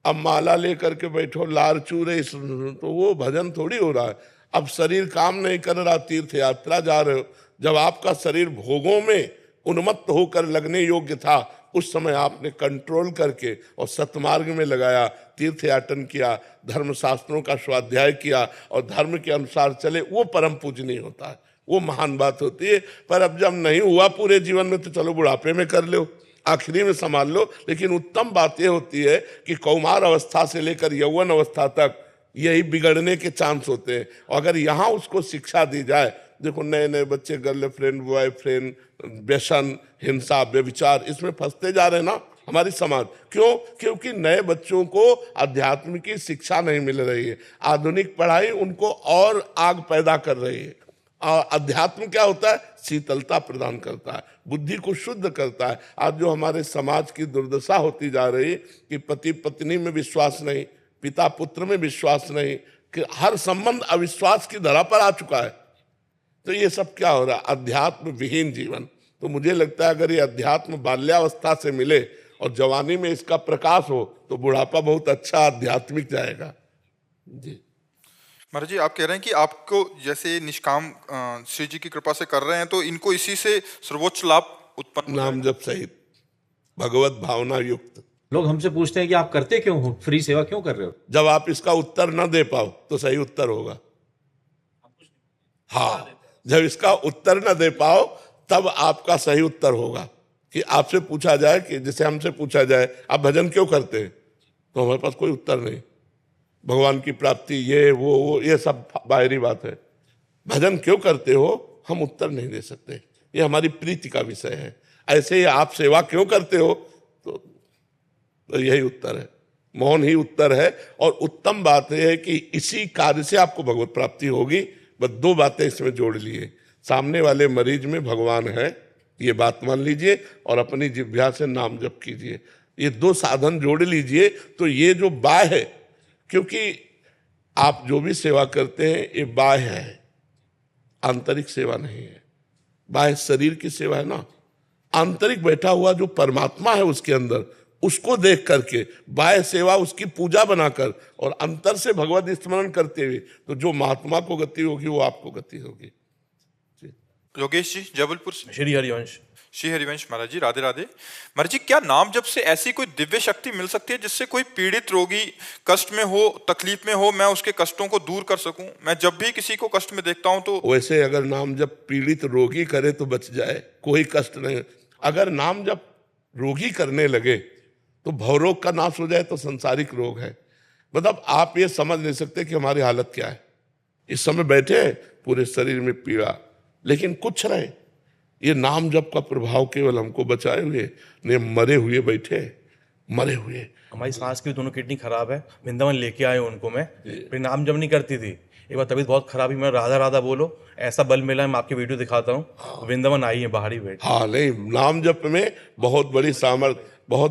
अब माला लेकर के बैठो लार चूरे, तो वो भजन थोड़ी हो रहा है। अब शरीर काम नहीं कर रहा, तीर्थ यात्रा जा रहे हो, जब आपका शरीर भोगों में उन्मत्त होकर लगने योग्य था, उस समय आपने कंट्रोल करके और सतमार्ग में लगाया, तीर्थयाटन किया, धर्म शास्त्रों का स्वाध्याय किया और धर्म के अनुसार चले, वो परम पूजनीय होता है, वो महान बात होती है। पर अब जब नहीं हुआ पूरे जीवन में, तो चलो बुढ़ापे में कर लो, आखिरी में संभाल लो। लेकिन उत्तम बात यह होती है कि कौमार अवस्था से लेकर यौवन अवस्था तक यही बिगड़ने के चांस होते हैं। और अगर यहाँ उसको शिक्षा दी जाए, देखो नए नए बच्चे गर्लफ्रेंड, बॉयफ्रेंड, व्यसन, हिंसा, व्यभिचार, इसमें फंसते जा रहे हैं ना हमारी समाज। क्यों? क्योंकि नए बच्चों को अध्यात्म की शिक्षा नहीं मिल रही है। आधुनिक पढ़ाई उनको और आग पैदा कर रही है। और अध्यात्म क्या होता है? शीतलता प्रदान करता है, बुद्धि को शुद्ध करता है। आज जो हमारे समाज की दुर्दशा होती जा रही कि पति पत्नी में विश्वास नहीं, पिता पुत्र में विश्वास नहीं, कि हर संबंध अविश्वास की धरा पर आ चुका है। तो ये सब क्या हो रहा है? अध्यात्म विहीन जीवन। तो मुझे लगता है अगर ये अध्यात्म बाल्यावस्था से मिले और जवानी में इसका प्रकाश हो, तो बुढ़ापा बहुत अच्छा आध्यात्मिक जाएगा। जी महाराज जी, आप कह रहे हैं कि आपको जैसे निष्काम श्री जी की कृपा से कर रहे हैं, तो इनको इसी से सर्वोच्च लाभ उत्पन्न नाम जप सहित भगवत भावना युक्त। लोग हमसे पूछते हैं कि आप करते क्यों हो, फ्री सेवा क्यों कर रहे हो? जब आप इसका उत्तर न दे पाओ तो सही उत्तर होगा। हाँ, जब इसका उत्तर न दे पाओ तब आपका सही उत्तर होगा। कि आपसे पूछा जाए, कि जैसे हमसे पूछा जाए आप भजन क्यों करते हैं, तो हमारे पास कोई उत्तर नहीं। भगवान की प्राप्ति, ये वो ये सब बाहरी बात है। भजन क्यों करते हो, हम उत्तर नहीं दे सकते, ये हमारी प्रीति का विषय है। ऐसे ही आप सेवा क्यों करते हो, तो यही उत्तर है, मौन ही उत्तर है। और उत्तम बात यह है कि इसी कार्य से आपको भगवत प्राप्ति होगी। बस दो बातें इसमें जोड़ लिए, सामने वाले मरीज में भगवान है, ये बात मान लीजिए, और अपनी जिह्वा से नाम जप कीजिए। ये दो साधन जोड़ लीजिए तो ये जो बाह्य है, क्योंकि आप जो भी सेवा करते हैं ये बाह्य है, आंतरिक सेवा नहीं है। बाह्य शरीर की सेवा है ना, आंतरिक बैठा हुआ जो परमात्मा है उसके अंदर, उसको देख करके बाह्य सेवा उसकी पूजा बनाकर और अंतर से भगवत स्मरण करते हुए, तो जो महात्मा को गति होगी वो आपको गति होगी। योगेश जी जबलपुर से। श्री हरिवंश। श्री हरिवंश महाराज जी, राधे राधे। महाराज जी, क्या नाम जप से ऐसी कोई दिव्य शक्ति मिल सकती है जिससे कोई पीड़ित रोगी कष्ट में हो, तकलीफ में हो, मैं उसके कष्टों को दूर कर सकूं? मैं जब भी किसी को कष्ट में देखता हूं तो वैसे अगर नाम जप पीड़ित रोगी करे तो बच जाए, कोई कष्ट नहीं। अगर नाम जप रोगी करने लगे तो भवरोग का नाश हो जाए तो संसारिक रोग है। मतलब आप ये समझ नहीं सकते कि हमारी हालत क्या है। इस समय बैठे पूरे शरीर में पीड़ा, लेकिन कुछ रहे, ये नाम जप का प्रभाव केवल हमको बचाए हुए, ने मरे हुए बैठे, मरे हुए। हमारी सास की दोनों किडनी खराब है, वृंदावन लेके आए उनको मैं, फिर नाम जब नहीं करती थी। एक बार तबीयत बहुत खराब हुई, मैं राधा राधा बोलो, ऐसा बल मिला है, मैं आपकी वीडियो दिखाता हूँ। वृंदावन आई है बाहरी बैठ। हाँ, नहीं, नाम जप में बहुत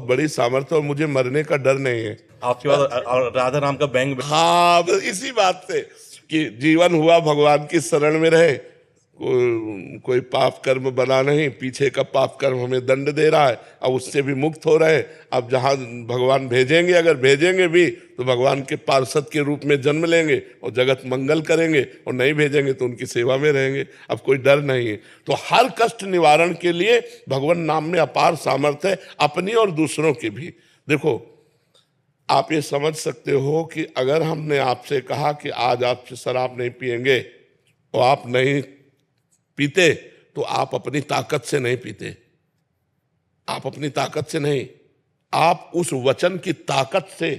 बड़ी सामर्थ्य और मुझे मरने का डर नहीं है। आपके बाद राधा नाम का बैंक। हाँ, इसी बात से कि जीवन हुआ भगवान की शरण में रहे, कोई पाप कर्म बना नहीं, पीछे का पाप कर्म हमें दंड दे रहा है, अब उससे भी मुक्त हो रहे। अब जहाँ भगवान भेजेंगे, अगर भेजेंगे भी तो भगवान के पार्षद के रूप में जन्म लेंगे और जगत मंगल करेंगे, और नहीं भेजेंगे तो उनकी सेवा में रहेंगे। अब कोई डर नहीं है। तो हर कष्ट निवारण के लिए भगवान नाम में अपार सामर्थ्य है, अपनी और दूसरों की भी। देखो, आप ये समझ सकते हो कि अगर हमने आपसे कहा कि आज आपसे शराब नहीं पिएंगे तो आप नहीं पीते, तो आप अपनी ताकत से नहीं पीते, आप अपनी ताकत से नहीं, आप उस वचन की ताकत से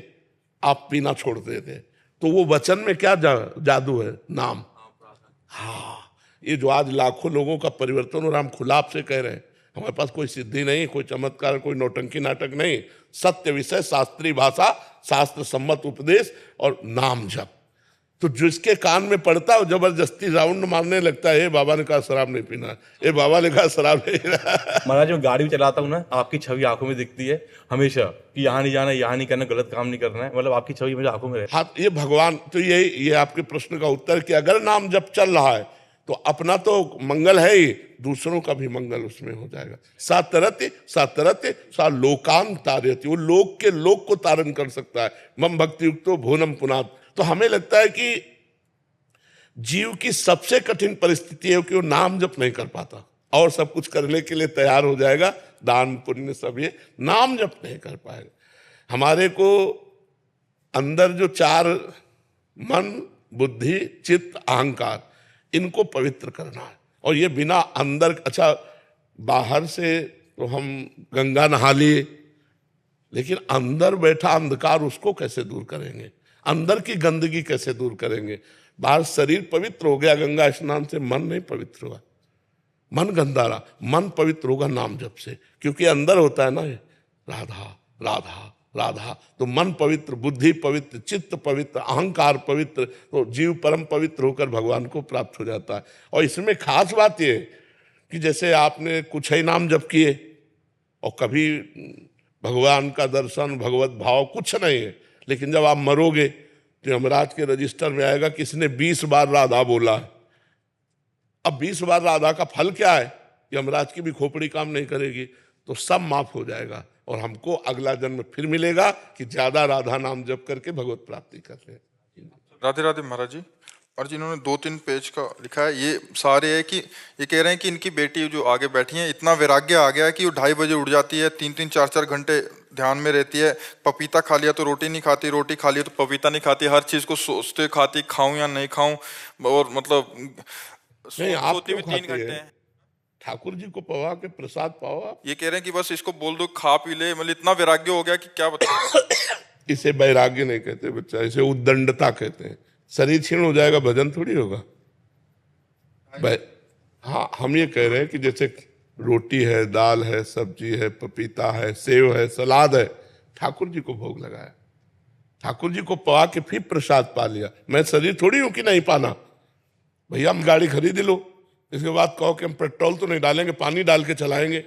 आप पीना छोड़ देते। तो वो वचन में क्या जादू है? नाम। हाँ, ये जो आज लाखों लोगों का परिवर्तन हो रहा, हम खुला आपसे कह रहे हैं, हमारे पास कोई सिद्धि नहीं, कोई चमत्कार, कोई नौटंकी नाटक नहीं, सत्य विषय, शास्त्रीय भाषा, शास्त्र सम्मत उपदेश और नाम जप। तो जिसके कान में पड़ता है जबरदस्ती राउंड मारने लगता है, बाबा ने कहा शराब नहीं पीना, ये बाबा ने कहा शराब नहीं पीना। महाराज, मैं गाड़ी में चलाता हूँ ना, आपकी छवि आंखों में दिखती है हमेशा कि यहाँ नहीं जाना, यहाँ नहीं करना, गलत काम नहीं करना है, मतलब आपकी छवि मेरे आंखों में रहती है। हाँ, ये भगवान, तो ये आपके प्रश्न का उत्तर कि अगर नाम जब चल रहा है तो अपना तो मंगल है ही, दूसरों का भी मंगल उसमें हो जाएगा। सातरत्य सा लोकान तारयति, वो लोक के लोक को तारण कर सकता है। मम भक्ति युक्तो भुवनम पुनात्। तो हमें लगता है कि जीव की सबसे कठिन परिस्थिति है कि वो नाम जप नहीं कर पाता, और सब कुछ करने के लिए तैयार हो जाएगा, दान पुण्य सब, ये नाम जप नहीं कर पाएगा। हमारे को अंदर जो चार मन, बुद्धि, चित्त, अहंकार, इनको पवित्र करना है। और ये बिना अंदर, अच्छा बाहर से तो हम गंगा नहा लिए, लेकिन अंदर बैठा अंधकार उसको कैसे दूर करेंगे? अंदर की गंदगी कैसे दूर करेंगे? बाहर शरीर पवित्र हो गया गंगा स्नान से, मन नहीं पवित्र हुआ, मन गंदा रहा। मन पवित्र होगा नाम जप से, क्योंकि अंदर होता है ना ये राधा राधा राधा, तो मन पवित्र, बुद्धि पवित्र, चित्त पवित्र, अहंकार पवित्र, तो जीव परम पवित्र होकर भगवान को प्राप्त हो जाता है। और इसमें खास बात यह कि जैसे आपने कुछ ही नाम जप किए और कभी भगवान का दर्शन, भगवत भाव कुछ नहीं है, लेकिन जब आप मरोगे तो यमराज के रजिस्टर में आएगा कि इसने 20 बार राधा बोला है। अब 20 बार राधा का फल क्या है? यमराज की भी खोपड़ी काम नहीं करेगी, तो सब माफ हो जाएगा और हमको अगला जन्म फिर मिलेगा कि ज्यादा राधा नाम जप करके भगवत प्राप्ति कर ले। राधे राधे महाराज जी। और जिन्होंने 2-3 पेज का लिखा है, ये सारे है कि ये कह रहे हैं कि इनकी बेटी जो आगे बैठी है, इतना वैराग्य आ गया है कि वो 2:30 बजे उठ जाती है, 3-3, 4-4 घंटे ध्यान में रहती है। पपीता खा लिया तो रोटी नहीं खाती, रोटी खा लिया तो पपीता नहीं खाती, हर चीज को सोचते खाती, खाऊं या नहीं खाऊं, और मतलब नहीं, आप सोती भी क्यों 3 खाते घंटे हैं? हैं। ठाकुर जी को पवा के प्रसाद पाओ आप। ये कह रहे हैं कि बस इसको बोल दो खा पी ले, मतलब इतना वैराग्य हो गया कि क्या बताऊं। इसे वैराग्य नहीं कहते बच्चा, इसे उद्दंडता कहते हैं। शरीर क्षीण हो जाएगा, भजन थोड़ी होगा। हाँ, हम ये कह रहे हैं कि जैसे रोटी है, दाल है, सब्जी है, पपीता है, सेव है, सलाद है, ठाकुर जी को भोग लगाया, ठाकुर जी को पवा के फिर प्रसाद पा लिया। मैं शरीर थोड़ी हूं कि नहीं पाना। भैया हम गाड़ी खरीद लो, इसके बाद कहो कि हम पेट्रोल तो नहीं डालेंगे, पानी डाल के चलाएंगे।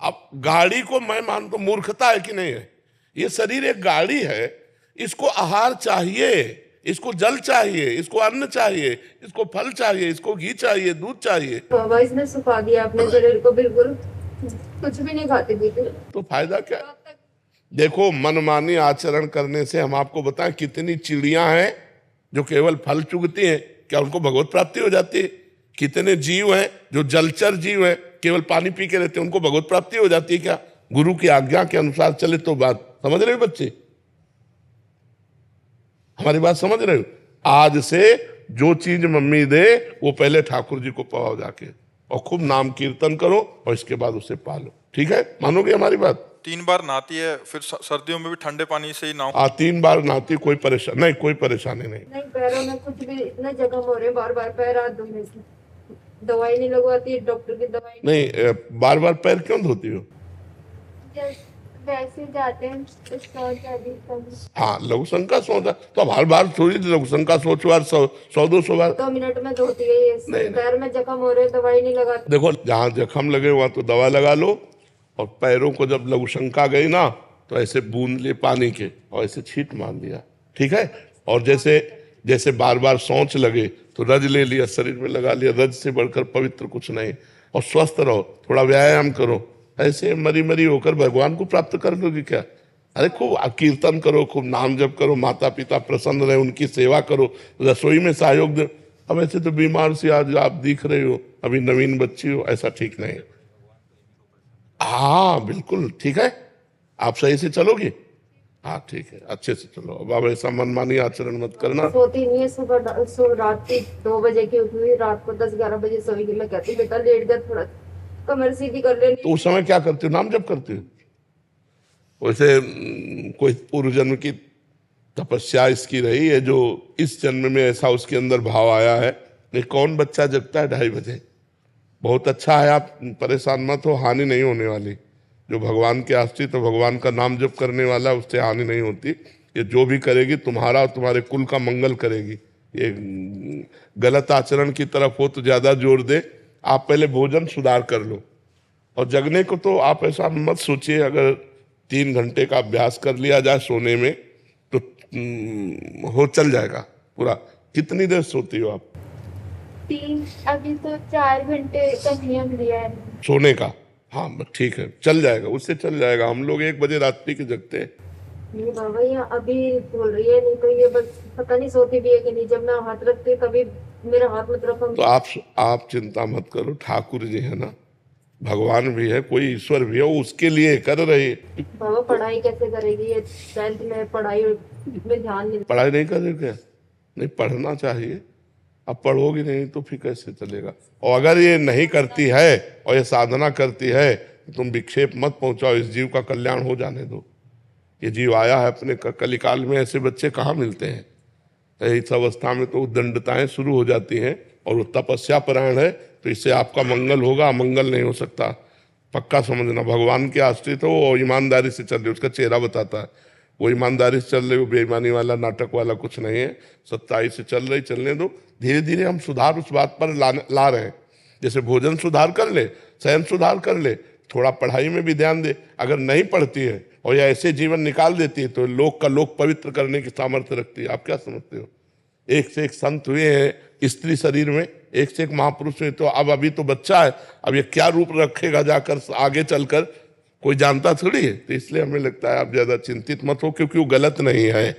अब गाड़ी को मैं मानता हूं मूर्खता है कि नहीं है? ये शरीर एक गाड़ी है, इसको आहार चाहिए, इसको जल चाहिए, इसको अन्न चाहिए, इसको फल चाहिए, इसको घी चाहिए, दूध चाहिए। बाबा इसने सुखा दिया अपने शरीर को, बिल्कुल कुछ भी नहीं खाते पीते। तो फायदा क्या? देखो, मनमानी आचरण करने से हम आपको बताएं कितनी चिड़ियां हैं जो केवल फल चुगती हैं, क्या उनको भगवत प्राप्ति हो जाती है? कितने जीव हैं जो जलचर जीव हैं, केवल पानी पी के रहते हैं, उनको भगवत प्राप्ति हो जाती है क्या? गुरु की आज्ञा के अनुसार चले तो बात समझ रहे हो बच्चे? हमारी बात समझ रहे हो? आज से जो चीज मम्मी दे वो पहले ठाकुर जी को पवाओ जाके, और खूब नाम कीर्तन करो, और इसके बाद उसे पालो। ठीक है, मानोगे हमारी बात? 3 बार नहाती है, फिर सर्दियों में भी ठंडे पानी से ही नहाओ। 3 बार नहाती, कोई परेशानी नहीं, कोई परेशानी नहीं। नहीं, पैरों में कुछ भी इतने जख्म हो रहे हैं, बार बार पैर हाथ धोने से। दवाई नहीं लगवाती, डॉक्टर की दवाई नहीं, बार बार पैर क्यों धोती हो? वैसे जाते हैं हाँ, लघु शंका सोच, तो अब हर बार थोड़ी लघु शंका सोचो, यार 100-200 बार। 2 मिनट में धोती है ये। पैर में जख्म हो रहे, दवाई नहीं लगाती। देखो, जहाँ जख्म लगे वहां तो दवा लगा लो, और पैरों को जब लघु शंका गई ना, तो ऐसे बूंद लिए पानी के और ऐसे छींट मार दिया। ठीक है? और जैसे जैसे बार बार सोच लगे तो रज ले लिया, शरीर में लगा लिया। रज से बढ़कर पवित्र कुछ नहीं। और स्वस्थ रहो, थोड़ा व्यायाम करो, ऐसे मरी मरी होकर भगवान को प्राप्त कर लोगे क्या? अरे खूब कीर्तन करो, खूब नाम जप करो, माता पिता प्रसन्न रहे, उनकी सेवा करो, रसोई में सहयोग दो। अब ऐसे तो बीमार से आज आप दिख रहे हो, अभी नवीन बच्ची हो, ऐसा ठीक नहीं। हाँ बिल्कुल ठीक है, आप सही से चलोगे? हाँ ठीक है, अच्छे से चलो। अब ऐसा मनमानी आचरण मत करना। सोती नहीं है, सुबह रात की 2 बजे की उठी हुई, रात को 10-11 बजे सोएगी। मैं कहती बेटा लेट जा, थोड़ा कमर सीधी कर ले। तो उस समय क्या करते हो? नाम जप करते हो? वैसे कोई पूर्व जन्म की तपस्या इसकी रही है जो इस जन्म में ऐसा उसके अंदर भाव आया है। ये कौन बच्चा जगता है 2:30 बजे? बहुत अच्छा है, आप परेशान मत हो, हानि नहीं होने वाली। जो भगवान के आश्रित तो भगवान का नाम जप करने वाला, उससे हानि नहीं होती। ये जो भी करेगी तुम्हारा और तुम्हारे कुल का मंगल करेगी। ये गलत आचरण की तरफ हो तो ज्यादा जोर दे। आप पहले भोजन सुधार कर लो, और जगने को तो आप ऐसा मत सोचिए। अगर 3 घंटे का अभ्यास कर लिया जाए सोने में तो हो चल जाएगा पूरा। कितनी देर सोती हो आप? 3, अभी तो 4 घंटे का नियम लिया है सोने का? हाँ ठीक है, चल जाएगा, उससे चल जाएगा। हम लोग 1 बजे रात्रि के जगते हैं। नहीं बाबा, ये अभी बोल रही है, नहीं तो ये बस पता नहीं सोती भी है कि नहीं। जब मैं हाथ रखती हूँ तभी मेरा हाथ मतलब हम। तो आप चिंता मत करो, ठाकुर जी है ना, भगवान भी है, कोई ईश्वर भी है, वो उसके लिए कर रहे हैं। बाबा पढ़ाई कैसे करेगी ये? 10th में पढ़ाई में ध्यान नहीं। पढ़ाई नहीं करे क्या? नहीं, पढ़ना चाहिए। अब पढ़ोगी नहीं तो फिर कैसे चलेगा? और अगर ये नहीं करती है और ये साधना करती है तो तुम विक्षेप मत पहुंचाओ, इस जीव का कल्याण हो जाने दो। ये जीव आया है अपने कलिकाल में, ऐसे बच्चे कहाँ मिलते हैं? इस अवस्था में तो दंडताएं शुरू हो जाती हैं, और वो तपस्या परायण है, तो इससे आपका मंगल होगा, अमंगल नहीं हो सकता। पक्का समझना, भगवान के आश्रित हो और ईमानदारी से चल रहे, उसका चेहरा बताता है। वो ईमानदारी से चल रहे हो, बेईमानी वाला नाटक वाला कुछ नहीं है, सच्चाई से चल रही, चलने दो। धीरे धीरे हम सुधार उस बात पर ला रहे हैं। जैसे भोजन सुधार कर ले, शयन सुधार कर ले, थोड़ा पढ़ाई में भी ध्यान दे। अगर नहीं पढ़ती है और या ऐसे जीवन निकाल देती है तो लोक का लोक पवित्र करने की सामर्थ्य रखती है। आप क्या समझते हो? एक से एक संत हुए हैं स्त्री शरीर में, एक से एक महापुरुष हुए। तो अब अभी तो बच्चा है, अब ये क्या रूप रखेगा जाकर आगे चलकर, कोई जानता थोड़ी है। तो इसलिए हमें लगता है आप ज्यादा चिंतित मत हो, क्योंकि वो गलत नहीं है,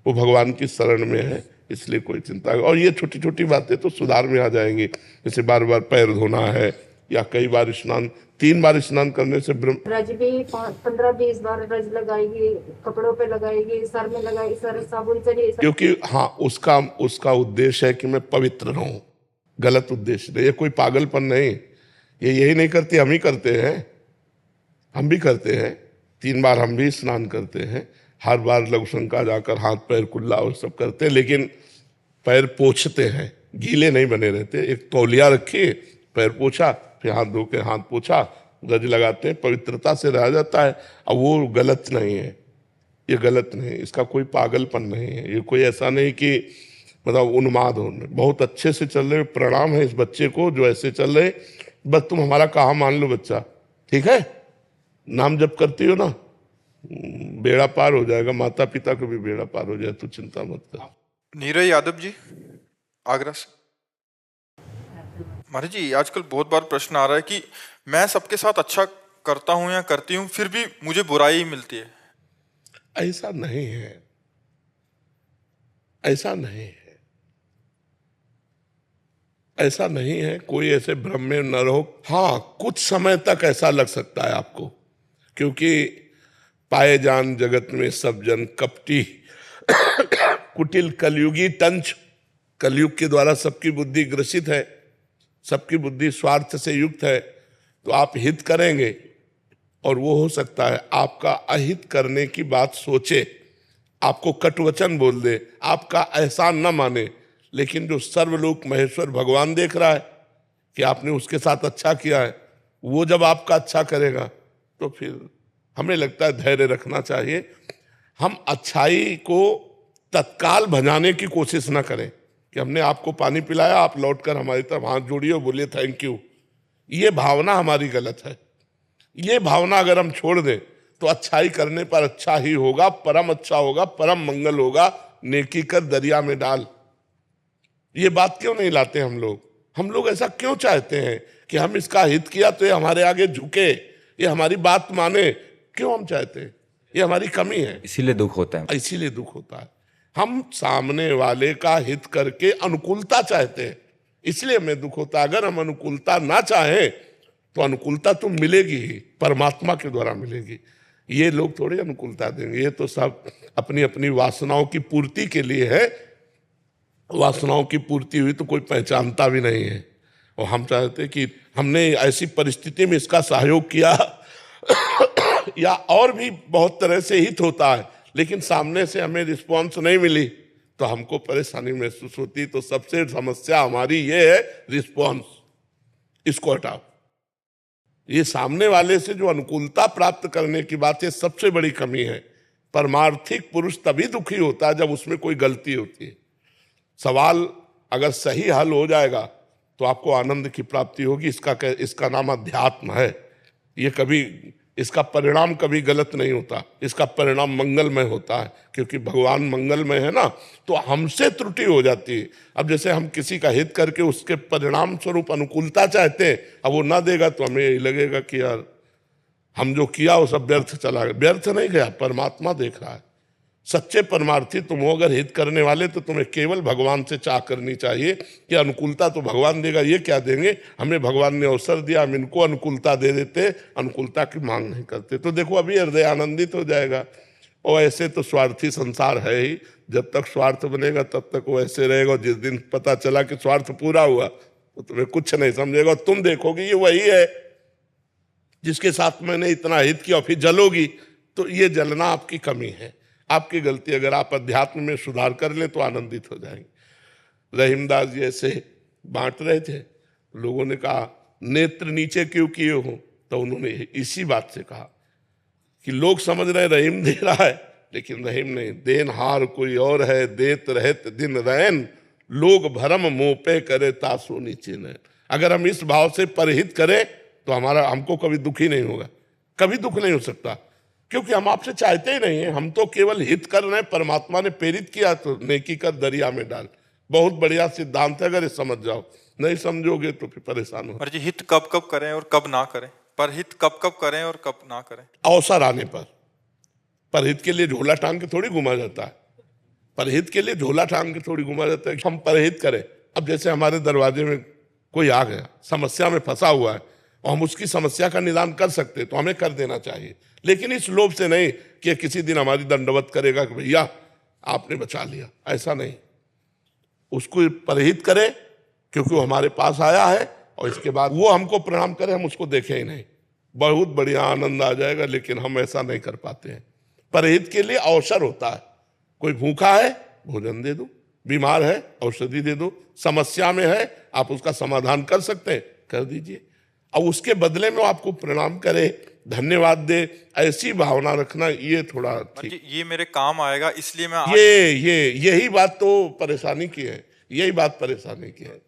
वो भगवान की शरण में है, इसलिए कोई चिंता। और ये छोटी छोटी बातें तो सुधार में आ जाएंगी। जैसे बार बार पैर धोना है, या कई बार स्नान, 3 बार स्नान करने से रज भी 15-20 बार रज लगाएगी, कपड़ों पे लगाएगी, सर में लगाएगी, सर साबुन से। क्योंकि हाँ, उसका उद्देश्य है कि मैं पवित्र रहूं, गलत उद्देश्य नहीं। ये कोई पागलपन नहीं, ये यही नहीं करती, हम ही करते हैं, हम भी करते हैं। 3 बार हम भी स्नान करते हैं, हर बार लघुशंका जाकर हाथ पैर कुल्ला और सब करते हैं, लेकिन पैर पोंछते हैं, गीले नहीं बने रहते। एक तौलिया रखिए, पैर पोछा, फिर हाथ धो के हाथ पोछा, रज लगाते हैं, पवित्रता से रह जाता है। अब वो गलत नहीं है, ये गलत नहीं, इसका कोई पागलपन नहीं है। ये कोई ऐसा नहीं कि मतलब उन्माद हो, बहुत अच्छे से चल रहे। प्रणाम है इस बच्चे को जो ऐसे चल रहे। बस तुम हमारा कहा मान लो बच्चा, ठीक है? नाम जप करती हो ना, बेड़ा पार हो जाएगा, माता पिता को भी बेड़ा पार हो जाए, तो चिंता मत कर। नीरज यादव जी, आगरा से। महाराज जी, आजकल बहुत बार प्रश्न आ रहा है कि मैं सबके साथ अच्छा करता हूं या करती हूं, फिर भी मुझे बुराई मिलती है। ऐसा नहीं है, ऐसा नहीं है, ऐसा नहीं है। कोई ऐसे भ्रम में न रहो। हाँ, कुछ समय तक ऐसा लग सकता है आपको, क्योंकि पाए जान जगत में सब जन कपटी कुटिल कलयुगी तंच। कलयुग के द्वारा सबकी बुद्धि ग्रसित है, सबकी बुद्धि स्वार्थ से युक्त है। तो आप हित करेंगे और वो हो सकता है आपका अहित करने की बात सोचे, आपको कटुवचन बोल दे, आपका एहसान न माने। लेकिन जो सर्वलोक महेश्वर भगवान देख रहा है कि आपने उसके साथ अच्छा किया है, वो जब आपका अच्छा करेगा तो फिर हमें लगता है धैर्य रखना चाहिए। हम अच्छाई को तत्काल भजाने की कोशिश ना करें कि हमने आपको पानी पिलाया, आप लौटकर हमारी तरफ हाथ जोड़िए और बोलिए थैंक यू। ये भावना हमारी गलत है। ये भावना अगर हम छोड़ दें तो अच्छाई करने पर अच्छा ही होगा, परम अच्छा होगा, परम मंगल होगा। नेकी कर दरिया में डाल, ये बात क्यों नहीं लाते हम लोग? हम लोग ऐसा क्यों चाहते हैं कि हम इसका हित किया तो ये हमारे आगे झुके, ये हमारी बात माने? क्यों हम चाहते हैं? ये हमारी कमी है, इसीलिए दुख होता है। इसीलिए दुख होता है। हम सामने वाले का हित करके अनुकूलता चाहते हैं, इसलिए हमें दुख होता है। अगर हम अनुकूलता ना चाहें तो अनुकूलता तो मिलेगी ही, परमात्मा के द्वारा मिलेगी। ये लोग थोड़ी अनुकूलता देंगे, ये तो सब अपनी अपनी वासनाओं की पूर्ति के लिए है। वासनाओं की पूर्ति हुई तो कोई पहचानता भी नहीं है। और हम चाहते कि हमने ऐसी परिस्थिति में इसका सहयोग किया या और भी बहुत तरह से हित होता है, लेकिन सामने से हमें रिस्पॉन्स नहीं मिली तो हमको परेशानी महसूस होती। तो सबसे समस्या हमारी ये है रिस्पॉन्स, इसको हटाओ। ये सामने वाले से जो अनुकूलता प्राप्त करने की बात है, सबसे बड़ी कमी है। परमार्थिक पुरुष तभी दुखी होता है जब उसमें कोई गलती होती है। सवाल अगर सही हल हो जाएगा तो आपको आनंद की प्राप्ति होगी। इसका नाम अध्यात्म है। ये कभी, इसका परिणाम कभी गलत नहीं होता, इसका परिणाम मंगलमय होता है, क्योंकि भगवान मंगलमय है ना। तो हमसे त्रुटि हो जाती है। अब जैसे हम किसी का हित करके उसके परिणाम स्वरूप अनुकूलता चाहते हैं, अब वो ना देगा तो हमें यही लगेगा कि यार हम जो किया वो सब व्यर्थ चला गया। व्यर्थ नहीं गया, परमात्मा देख रहा है। सच्चे परमार्थी तुम हो अगर हित करने वाले, तो तुम्हें केवल भगवान से चाह करनी चाहिए कि अनुकूलता तो भगवान देगा, ये क्या देंगे, हमें भगवान ने अवसर दिया, हम इनको अनुकूलता दे देते, अनुकूलता की मांग नहीं करते। तो देखो अभी हृदय आनंदित हो जाएगा। और ऐसे तो स्वार्थी संसार है ही, जब तक स्वार्थ बनेगा तब तक वो ऐसे रहेगा। जिस दिन पता चला कि स्वार्थ पूरा हुआ तो तुम्हें कुछ नहीं समझेगा, तुम देखोगे ये वही है जिसके साथ मैंने इतना हित किया, फिर जलोगी। तो ये जलना आपकी कमी है, आपकी गलती। अगर आप अध्यात्म में सुधार कर लें तो आनंदित हो जाएंगे। रहीमदास जी ऐसे बांट रहे थे, लोगों ने कहा नेत्र नीचे क्यों किए हो, तो उन्होंने इसी बात से कहा कि लोग समझ रहे रहीम दे रहा है, लेकिन रहीम नहीं, देनहार कोई और है, देत रहत दिन रैन, लोग भरम मोह पे करे तासो नीचे नैन। अगर हम इस भाव से परहित करें तो हमको कभी दुखी नहीं होगा, कभी दुख नहीं हो सकता, क्योंकि हम आपसे चाहते ही नहीं है, हम तो केवल हित कर रहे हैं। परमात्मा ने प्रेरित किया तो नेकी कर दरिया में डाल। बहुत बढ़िया सिद्धांत है, अगर ये समझ जाओ, नहीं समझोगे तो फिर परेशान हो। महाराज जी, हित कब कब करें और कब ना करें, पर हित कब कब करें और कब ना करें? अवसर आने पर। परहित के लिए झोला टांग के थोड़ी घुमा जाता है, परहित के लिए झोला टांग के थोड़ी घुमा जाता है। हम परहित करें। अब जैसे हमारे दरवाजे में कोई आ गया, समस्या में फंसा हुआ है, और हम उसकी समस्या का निदान कर सकते तो हमें कर देना चाहिए, लेकिन इस लोभ से नहीं कि किसी दिन हमारी दंडवत करेगा कि भैया आपने बचा लिया, ऐसा नहीं। उसको परहित करे क्योंकि वो हमारे पास आया है, और इसके बाद वो हमको प्रणाम करे, हम उसको देखें ही नहीं, बहुत बढ़िया आनंद आ जाएगा। लेकिन हम ऐसा नहीं कर पाते हैं। परहित के लिए अवसर होता है। कोई भूखा है भोजन दे दो, बीमार है औषधि दे दो, समस्या में है आप उसका समाधान कर सकते हैं, कर दीजिए। अब उसके बदले में आपको प्रणाम करे, धन्यवाद दे, ऐसी भावना रखना, ये थोड़ा ठीक। ये मेरे काम आएगा इसलिए मैं यही बात तो परेशानी की है, यही बात परेशानी की है।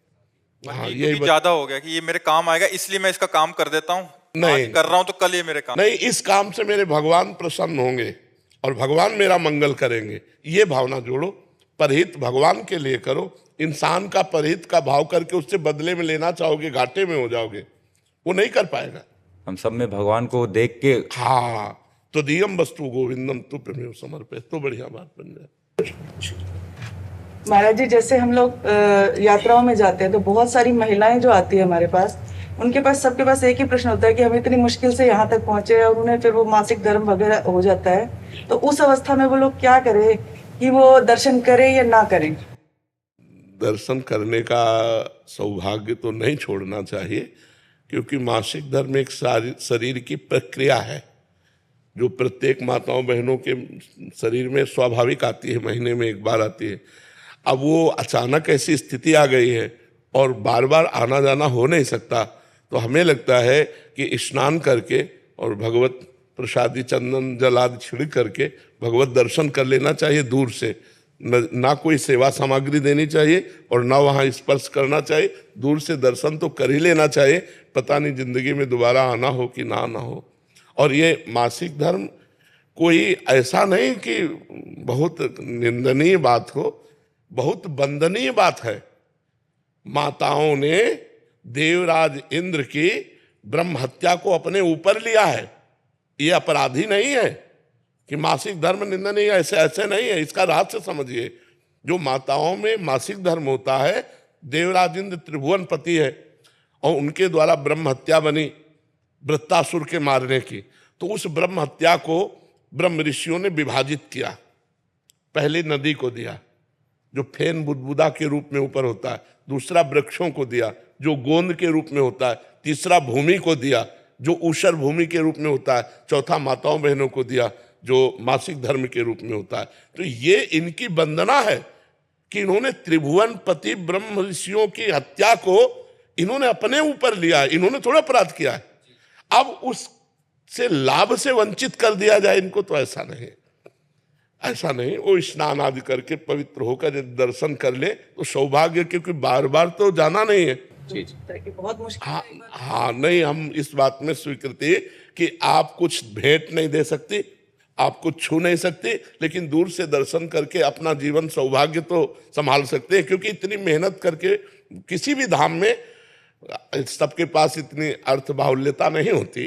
हाँ, यही ज्यादा हो गया कि ये मेरे काम आएगा इसलिए मैं इसका काम कर देता हूँ, नहीं कर रहा हूँ तो कल ये मेरे काम नहीं, इस काम से मेरे भगवान प्रसन्न होंगे और भगवान मेरा मंगल करेंगे, ये भावना जोड़ो। परहित भगवान के लिए करो। इंसान का परहित का भाव करके उससे बदले में लेना चाहोगे, घाटे में हो जाओगे, वो नहीं कर पाएगा। हम सब में भगवान को देख के, हाँ, तो दियम वस्तु गोविंदम तुभ्यमेव समर्पयेत्, तो बढ़िया बात बन जाए। महाराज जी, जैसे हम लोग यात्राओं में जाते हैं तो बहुत सारी महिलाएं जो आती है हमारे पास, उनके पास सबके पास एक ही प्रश्न होता है कि हम इतनी मुश्किल से यहाँ तक पहुंचे और उन्हें फिर वो मासिक धर्म वगैरह हो जाता है, तो उस अवस्था में वो लोग क्या करें कि वो दर्शन करें या ना करें? दर्शन करने का सौभाग्य तो नहीं छोड़ना चाहिए, क्योंकि मासिक धर्म एक शरीर की प्रक्रिया है जो प्रत्येक माताओं बहनों के शरीर में स्वाभाविक आती है, महीने में एक बार आती है। अब वो अचानक ऐसी स्थिति आ गई है और बार बार आना जाना हो नहीं सकता, तो हमें लगता है कि स्नान करके और भगवत प्रसादी चंदन जल आदि छिड़क करके भगवत दर्शन कर लेना चाहिए दूर से। ना कोई सेवा सामग्री देनी चाहिए और ना वहाँ स्पर्श करना चाहिए, दूर से दर्शन तो कर ही लेना चाहिए। पता नहीं जिंदगी में दोबारा आना हो कि ना आना हो। और ये मासिक धर्म कोई ऐसा नहीं कि बहुत निंदनीय बात हो, बहुत वंदनीय बात है। माताओं ने देवराज इंद्र की ब्रह्म हत्या को अपने ऊपर लिया है, ये अपराधी नहीं है कि मासिक धर्म निंदनीय, ऐसे नहीं है। इसका रहस्य समझिए। जो माताओं में मासिक धर्म होता है, देवराज इंद्र त्रिभुवन पति है और उनके द्वारा ब्रह्म हत्या बनी वृत्तासुर के मारने की, तो उस ब्रह्म हत्या को ब्रह्म ऋषियों ने विभाजित किया। पहले नदी को दिया जो फेन बुदबुदा के रूप में ऊपर होता है, दूसरा वृक्षों को दिया जो गोंद के रूप में होता है, तीसरा भूमि को दिया जो ऊषर भूमि के रूप में होता है, चौथा माताओं बहनों को दिया जो मासिक धर्म के रूप में होता है। तो ये इनकी वंदना है कि इन्होंने त्रिभुवन पति ब्रह्म ऋषियों की हत्या को इन्होंने अपने ऊपर लिया, इन्होंने थोड़ा अपराध किया है। अब उससे लाभ से वंचित कर दिया जाए इनको, तो ऐसा नहीं, ऐसा नहीं। वो स्नान आदि करके पवित्र होकर यदि दर्शन कर ले तो सौभाग्य, क्योंकि बार बार तो जाना नहीं है। बहुत मुश्किल। हाँ, नहीं, हम इस बात में स्वीकृति कि आप कुछ भेंट नहीं दे सकती, आप कुछ छू नहीं सकते, लेकिन दूर से दर्शन करके अपना जीवन सौभाग्य तो संभाल सकते हैं। क्योंकि इतनी मेहनत करके किसी भी धाम में सबके पास इतनी अर्थ बाहुल्यता नहीं होती।